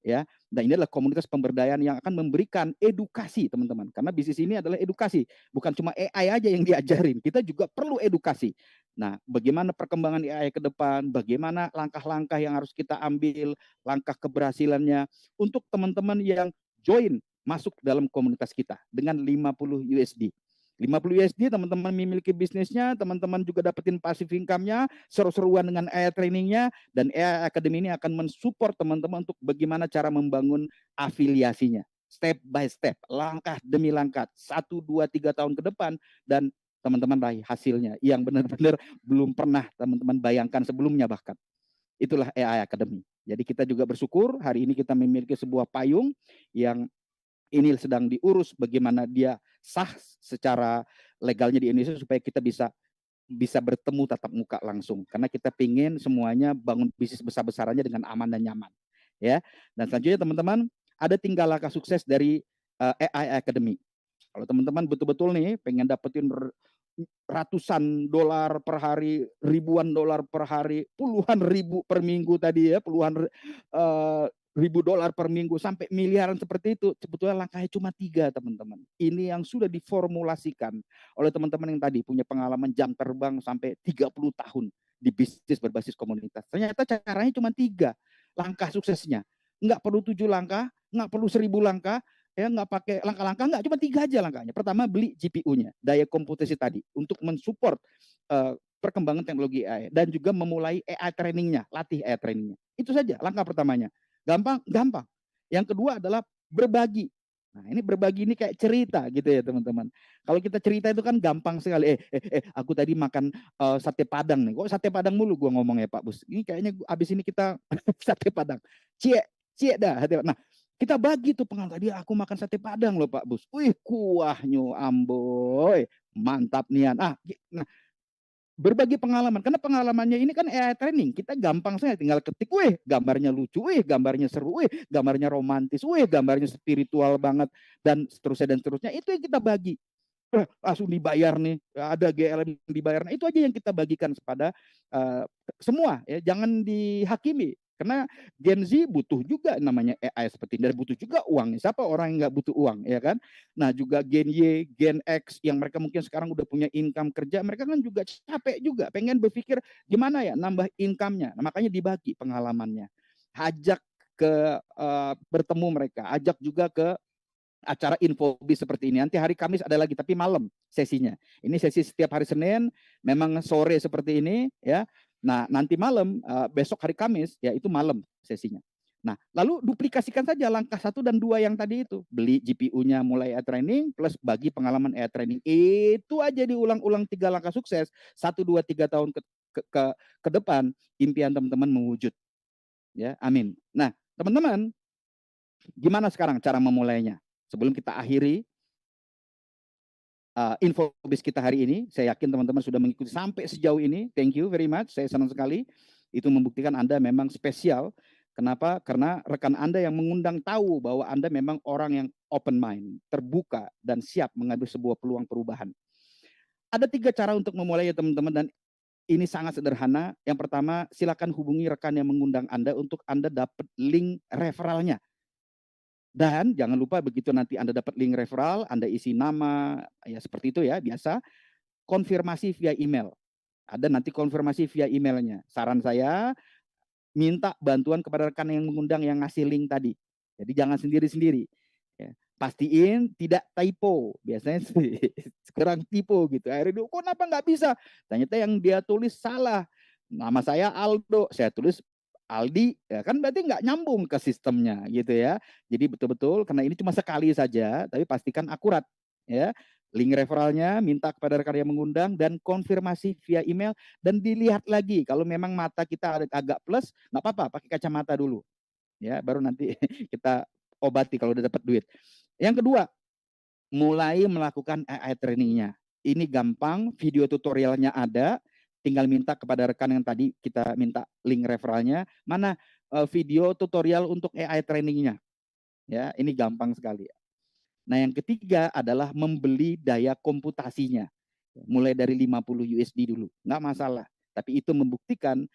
Ya, dan ini adalah komunitas pemberdayaan yang akan memberikan edukasi teman-teman, karena bisnis ini adalah edukasi, bukan cuma AI aja yang diajarin, kita juga perlu edukasi. Nah, bagaimana perkembangan AI ke depan, bagaimana langkah-langkah yang harus kita ambil, langkah keberhasilannya untuk teman-teman yang join masuk dalam komunitas kita dengan 50 USD. 50 USD teman-teman memiliki bisnisnya, teman-teman juga dapetin passive income-nya, seru-seruan dengan AI trainingnya, dan AI Academy ini akan mensupport teman-teman untuk bagaimana cara membangun afiliasinya. Step by step, langkah demi langkah, 1, 2, 3 tahun ke depan, dan teman-teman raih hasilnya yang benar-benar belum pernah teman-teman bayangkan sebelumnya bahkan. Itulah AI Academy. Jadi kita juga bersyukur hari ini kita memiliki sebuah payung yang ini sedang diurus bagaimana dia sah secara legalnya di Indonesia supaya kita bisa bertemu tatap muka langsung, karena kita pingin semuanya bangun bisnis besar-besarannya dengan aman dan nyaman ya. Dan selanjutnya teman-teman, ada tinggal langkah sukses dari AI Academy. Kalau teman-teman betul-betul nih pengen dapetin ratusan dolar per hari, ribuan dolar per hari, puluhan ribu per minggu tadi ya, puluhan ribu dolar per minggu sampai miliaran seperti itu, sebetulnya langkahnya cuma 3 teman-teman. Ini yang sudah diformulasikan oleh teman-teman yang tadi punya pengalaman jam terbang sampai 30 tahun di bisnis berbasis komunitas. Ternyata caranya cuma 3 langkah suksesnya. Nggak perlu 7 langkah, nggak perlu 1000 langkah, ya nggak pakai langkah-langkah, nggak, cuma 3 aja langkahnya. Pertama, beli GPU-nya, daya komputasi tadi, untuk mensupport perkembangan teknologi AI, dan juga memulai AI trainingnya, latih AI trainingnya. Itu saja langkah pertamanya. Gampang, gampang. Yang kedua adalah berbagi. Nah, ini berbagi ini kayak cerita gitu ya teman-teman. Kalau kita cerita itu kan gampang sekali. Aku tadi makan sate Padang nih. Kok sate Padang mulu gua ngomong ya Pak Bus. Ini kayaknya abis ini kita sate Padang. Cie, cie dah. Nah, kita bagi tuh pengalaman. Tadi aku makan sate Padang loh Pak Bus. Wih, kuahnya amboy. Mantap nian. Nah, berbagi pengalaman, karena pengalamannya ini kan AI training, kita gampang saja tinggal ketik, weh gambarnya lucu, weh gambarnya seru, weh gambarnya romantis, weh gambarnya spiritual banget, dan seterusnya, itu yang kita bagi. Langsung dibayar nih, ada GLM dibayar, nah itu aja yang kita bagikan kepada semua ya, jangan dihakimi. Karena Gen Z butuh juga namanya AI seperti ini, dan butuh juga uang. Siapa orang yang nggak butuh uang, ya kan? Nah, juga Gen Y, Gen X yang mereka mungkin sekarang udah punya income kerja, mereka kan juga capek juga, pengen berpikir gimana ya nambah income-nya. Nah, makanya dibagi pengalamannya. Ajak ke bertemu mereka, ajak juga ke acara Infobis seperti ini. Nanti hari Kamis ada lagi, tapi malam sesinya. Ini sesi setiap hari Senin, memang sore seperti ini ya. Nah, nanti malam, besok hari Kamis, ya itu malam sesinya. Nah, lalu duplikasikan saja langkah 1 dan 2 yang tadi itu. Beli GPU-nya mulai AI training, plus bagi pengalaman AI training. Itu aja diulang-ulang 3 langkah sukses, 1, 2, 3 tahun ke depan, impian teman-teman mewujud. Ya, amin. Nah, teman-teman, gimana sekarang cara memulainya? Sebelum kita akhiri, infobis kita hari ini. Saya yakin teman-teman sudah mengikuti sampai sejauh ini. Thank you very much. Saya senang sekali. Itu membuktikan Anda memang spesial. Kenapa? Karena rekan Anda yang mengundang tahu bahwa Anda memang orang yang open mind, terbuka, dan siap mengambil sebuah peluang perubahan. Ada 3 cara untuk memulai ya teman-teman, dan ini sangat sederhana. Yang pertama, silakan hubungi rekan yang mengundang Anda untuk Anda dapat link referralnya. Dan jangan lupa begitu nanti Anda dapat link referral, Anda isi nama, ya seperti itu ya, biasa. Konfirmasi via email. Ada nanti konfirmasi via emailnya. Saran saya, minta bantuan kepada rekan yang mengundang yang ngasih link tadi. Jadi jangan sendiri-sendiri. Ya. Pastiin tidak typo. Biasanya sih kurang typo gitu. Akhirnya kok kenapa nggak bisa? Ternyata yang dia tulis salah. Nama saya Aldo, saya tulis Aldi, ya kan berarti nggak nyambung ke sistemnya gitu ya. Jadi betul-betul karena ini cuma sekali saja, tapi pastikan akurat ya. Link referralnya minta kepada rekan yang mengundang dan konfirmasi via email dan dilihat lagi kalau memang mata kita agak plus nggak apa-apa pakai kacamata dulu ya baru nanti kita obati kalau udah dapat duit. Yang kedua, mulai melakukan AI trainingnya. Ini gampang, video tutorialnya ada, tinggal minta kepada rekan yang tadi kita minta link referralnya, mana video tutorial untuk AI trainingnya. Ya, ini gampang sekali. Nah, yang ketiga adalah membeli daya komputasinya. Mulai dari 50 USD dulu, nggak masalah. Tapi itu membuktikan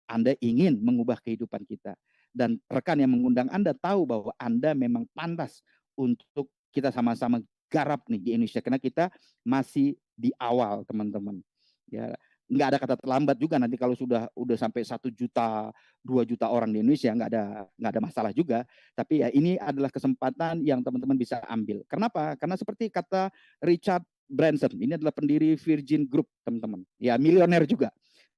Anda ingin mengubah kehidupan kita. Dan rekan yang mengundang Anda tahu bahwa Anda memang pantas untuk kita sama-sama garap nih di Indonesia. Karena kita masih di awal, teman-teman. Ya, nggak ada kata terlambat juga nanti kalau sudah sampai 1 juta, 2 juta orang di Indonesia, nggak ada masalah juga. Tapi ya ini adalah kesempatan yang teman-teman bisa ambil. Kenapa? Karena seperti kata Richard Branson, ini adalah pendiri Virgin Group, teman-teman. Ya, milioner juga.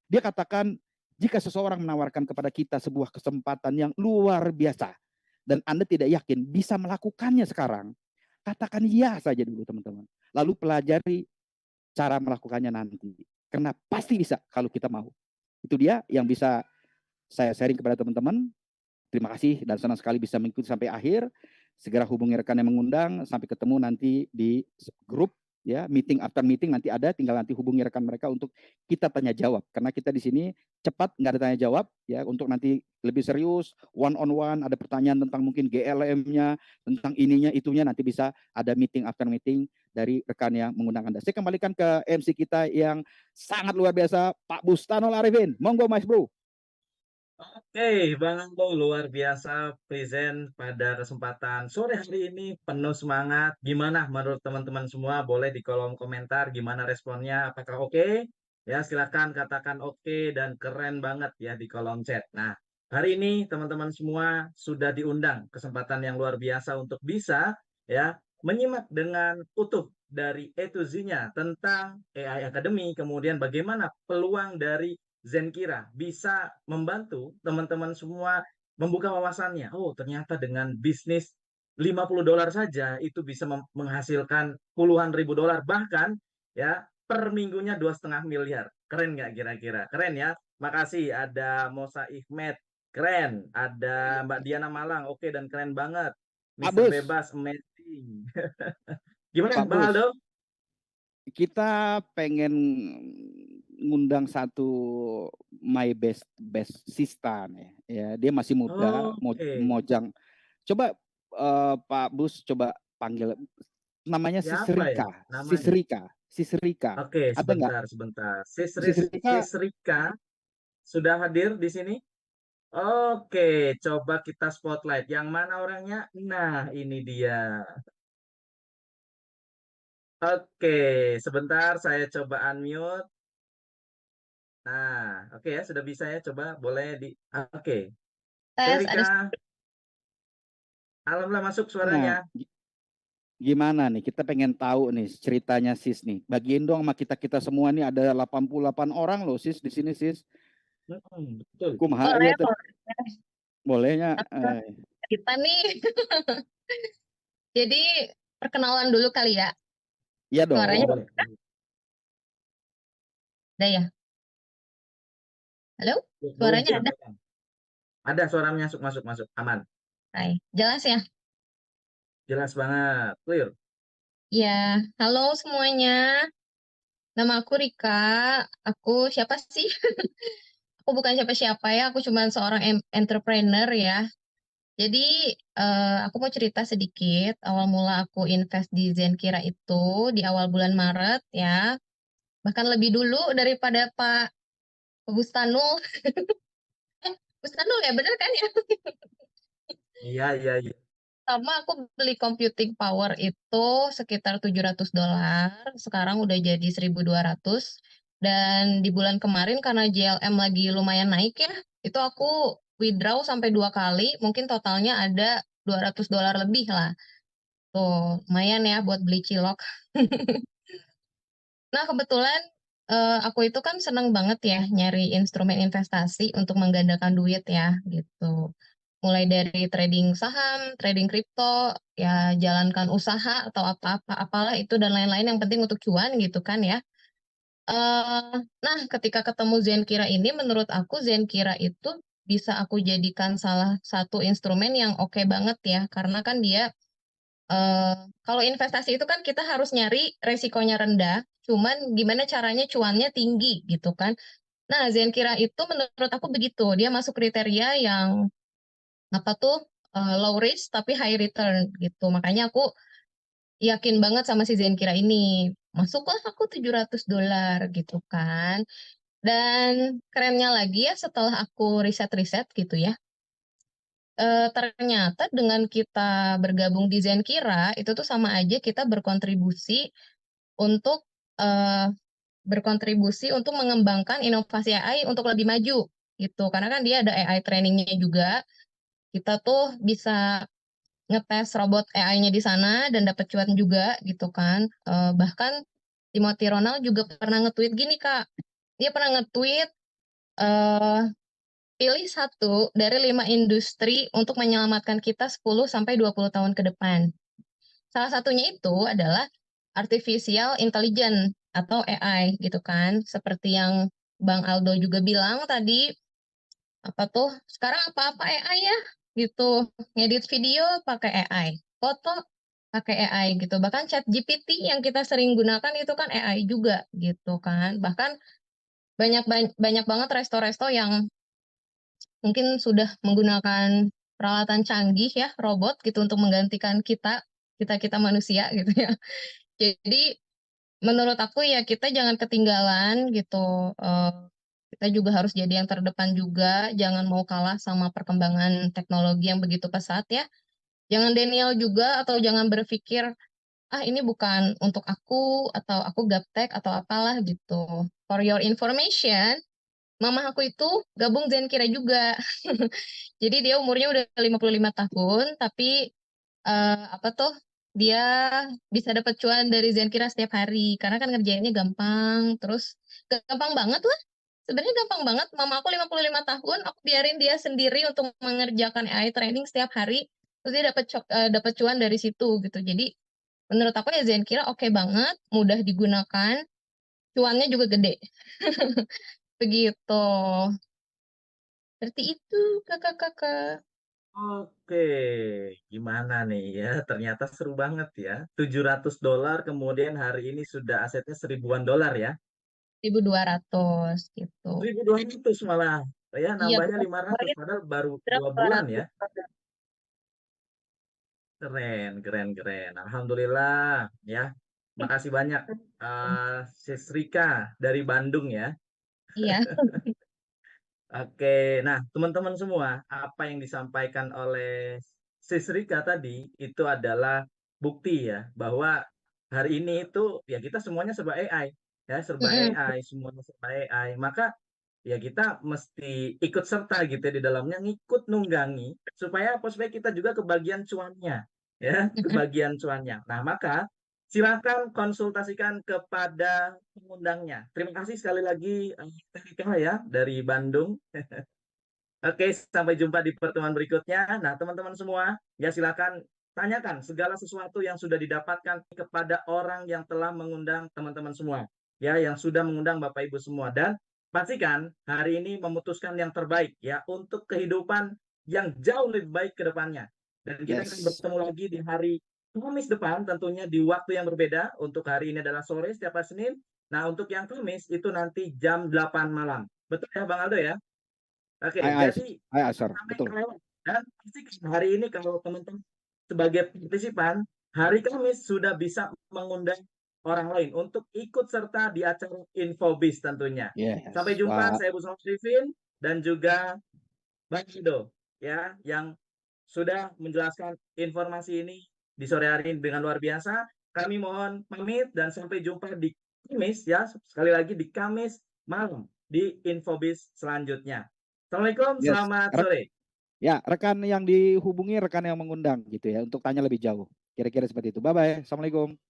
Dia katakan, jika seseorang menawarkan kepada kita sebuah kesempatan yang luar biasa, dan Anda tidak yakin bisa melakukannya sekarang, katakan iya saja dulu teman-teman. Lalu pelajari cara melakukannya nanti. Karena pasti bisa kalau kita mau. Itu dia yang bisa saya sharing kepada teman-teman. Terima kasih dan senang sekali bisa mengikuti sampai akhir. Segera hubungi rekan yang mengundang. Sampai ketemu nanti di grup ya, meeting after meeting nanti ada, tinggal nanti hubungi rekan mereka untuk kita tanya jawab. Karena kita di sini cepat, nggak ada tanya jawab ya. Untuk nanti lebih serius, one on one, ada pertanyaan tentang mungkin GLM-nya, tentang ininya, itunya, nanti bisa ada meeting after meeting dari rekan yang mengundang Anda. Saya kembalikan ke MC kita yang sangat luar biasa, Pak Bustanul Arifin. Monggo Mas Bro. Oke, Bang Anggo luar biasa present pada kesempatan sore hari ini penuh semangat. Gimana menurut teman-teman semua? Boleh di kolom komentar gimana responnya? Apakah oke? Ya, silakan katakan oke dan keren banget ya di kolom chat. Nah, hari ini teman-teman semua sudah diundang kesempatan yang luar biasa untuk bisa ya menyimak dengan utuh dari A to Z-nya tentang AI Academy, kemudian bagaimana peluang dari Zenkira bisa membantu teman-teman semua membuka wawasannya. Oh, ternyata dengan bisnis $50 saja itu bisa menghasilkan puluhan ribu dolar, bahkan ya per minggunya 2,5 miliar. Keren nggak kira-kira? Keren ya. Makasih ada Mosa Ihmed, keren. Ada Mbak Diana Malang, oke dan keren banget. Pak Mister Bus, Bebas, amazing. Gimana Pak Bang Bus, Aldo? kita pengen ngundang satu my best sister nih ya, dia masih muda, Oke, mojang. Coba Pak Bus coba panggil namanya siapa ya namanya? Sisrika Oke, ada nggak sebentar, sebentar. Sisrika? Sisrika sudah hadir di sini? Oke, coba kita spotlight. Yang mana orangnya? Nah, ini dia. Oke, sebentar saya coba unmute. Nah, oke ya, sudah bisa ya. Coba boleh di... Oke, Tes, Serika, ada alhamdulillah masuk suaranya. nah gimana nih, kita pengen tahu nih ceritanya sis nih, bagiin dong sama kita kita semua nih, ada 88 orang loh sis di sini sis. Betul. Kumaha ya boleh, tuh, bolehnya kita nih. Jadi perkenalan dulu kali ya. iya Boleh, Suaranya dong. boleh. ada ya? Halo? Boleh Suaranya ada? disampaikan. Ada suaranya masuk, masuk, masuk. Aman. Hai. Jelas ya? Jelas banget. Clear. Ya, halo semuanya. Nama aku Rika. Aku siapa sih? Aku bukan siapa-siapa ya. Aku cuma seorang entrepreneur ya. Jadi, aku mau cerita sedikit. Awal mula aku invest di Zenkira itu di awal bulan Maret ya. Bahkan lebih dulu daripada Pak Bustanul. Bustanul ya, bener kan ya? Iya, iya, iya. Sama aku beli computing power itu sekitar $700. Sekarang udah jadi 1.200. Dan di bulan kemarin karena JLM lagi lumayan naik ya, itu aku withdraw sampai 2 kali. Mungkin totalnya ada $200 lebih lah. Tuh, lumayan ya buat beli cilok. Nah, kebetulan aku itu kan seneng banget ya nyari instrumen investasi untuk menggandakan duit ya gitu. Mulai dari trading saham, trading kripto, ya jalankan usaha atau apa-apa apalah itu dan lain-lain yang penting untuk cuan gitu kan ya. eh nah, ketika ketemu Zenkira ini, menurut aku Zenkira itu bisa aku jadikan salah satu instrumen yang oke banget ya, karena kan dia eh kalau investasi itu kan kita harus nyari resikonya rendah, cuman gimana caranya cuannya tinggi gitu kan. Nah, Zenkira itu menurut aku begitu, dia masuk kriteria yang apa tuh low risk tapi high return gitu. Makanya aku yakin banget sama si Zenkira ini. Masuklah aku $700 gitu kan. Dan kerennya lagi ya setelah aku riset-riset gitu ya, ternyata dengan kita bergabung di Zenkira itu tuh sama aja kita untuk eh, berkontribusi untuk mengembangkan inovasi AI untuk lebih maju gitu. Karena kan dia ada AI trainingnya juga. Kita tuh bisa ngetes robot AI-nya di sana dan dapat cuan juga gitu kan. Bahkan Timothy Ronald juga pernah nge-tweet gini Kak. Dia pernah nge-tweet eh pilih satu dari 5 industri untuk menyelamatkan kita 10 sampai 20 tahun ke depan. Salah satunya itu adalah artificial intelligence atau AI gitu kan. Seperti yang Bang Aldo juga bilang tadi, apa tuh? Sekarang apa-apa AI ya gitu. Ngedit video pakai AI, foto pakai AI gitu. Bahkan chat GPT yang kita sering gunakan itu kan AI juga gitu kan. Bahkan banyak banyak banget resto-resto yang mungkin sudah menggunakan peralatan canggih ya, robot gitu untuk menggantikan kita manusia gitu ya. Jadi menurut aku ya kita jangan ketinggalan gitu. Kita juga harus jadi yang terdepan juga, jangan mau kalah sama perkembangan teknologi yang begitu pesat ya. Jangan denial juga atau jangan berpikir, ah ini bukan untuk aku atau aku gaptek atau apalah gitu. For your information, mama aku itu gabung Zenkira juga. Jadi dia umurnya udah 55 tahun, tapi apa tuh dia bisa dapat cuan dari Zenkira setiap hari karena kan ngerjainnya gampang, terus gampang banget lah. Sebenarnya gampang banget. Mama aku 55 tahun, aku biarin dia sendiri untuk mengerjakan AI training setiap hari, terus dia dapat cuan dari situ gitu. Jadi menurut aku ya Zenkira oke banget, mudah digunakan, cuannya juga gede. Begitu. Seperti itu, kakak-kakak. Oke, gimana nih ya? Ternyata seru banget ya. $700 kemudian hari ini sudah asetnya seribuan dolar ya. 1.200 gitu. 1.200 malah. Ya, Iya, nambahnya bukan 500 kemarin padahal baru berapa 2 bulan ya. 200. Keren, keren, keren. Alhamdulillah ya. Makasih banyak Sis Rika dari Bandung ya. Iya. Oke, nah teman-teman semua, apa yang disampaikan oleh Sis Rika tadi itu adalah bukti ya bahwa hari ini itu ya kita semuanya serba AI, ya serba Mm-mm. AI, semuanya serba AI. Maka ya kita mesti ikut serta gitu ya di dalamnya, ngikut nunggangi supaya apa? Supaya kita juga kebagian cuannya, ya Mm-mm. kebagian cuannya. Nah maka silakan konsultasikan kepada pengundangnya. Terima kasih sekali lagi Teh Rika ya dari Bandung. Oke, sampai jumpa di pertemuan berikutnya. Nah, teman-teman semua, ya silakan tanyakan segala sesuatu yang sudah didapatkan kepada orang yang telah mengundang teman-teman semua. Ya, yang sudah mengundang Bapak Ibu semua. Dan pastikan hari ini memutuskan yang terbaik ya untuk kehidupan yang jauh lebih baik ke depannya. Dan kita akan Yes. bertemu lagi di hari Kamis depan tentunya di waktu yang berbeda. Untuk hari ini adalah sore setiap hari Senin. Nah, untuk yang Kamis itu nanti jam 8 malam. Betul ya Bang Aldo ya? Oke, Ai, ai, jadi ai, jangan Asar, sampai betul. kelewat. Dan pastikan hari ini kalau teman-teman sebagai partisipan, hari Kamis sudah bisa mengundang orang lain untuk ikut serta di acara Infobis tentunya. Sampai Yes, jumpa, Wah, saya Bu Rifin dan juga Bang Aldo ya yang sudah menjelaskan informasi ini di sore hari ini dengan luar biasa. Kami mohon pamit dan sampai jumpa di Kamis ya, sekali lagi di Kamis malam di Infobis selanjutnya. Assalamualaikum, yes. selamat sore. Ya, rekan yang dihubungi rekan yang mengundang gitu ya untuk tanya lebih jauh. Kira-kira seperti itu. Bye bye. Assalamualaikum.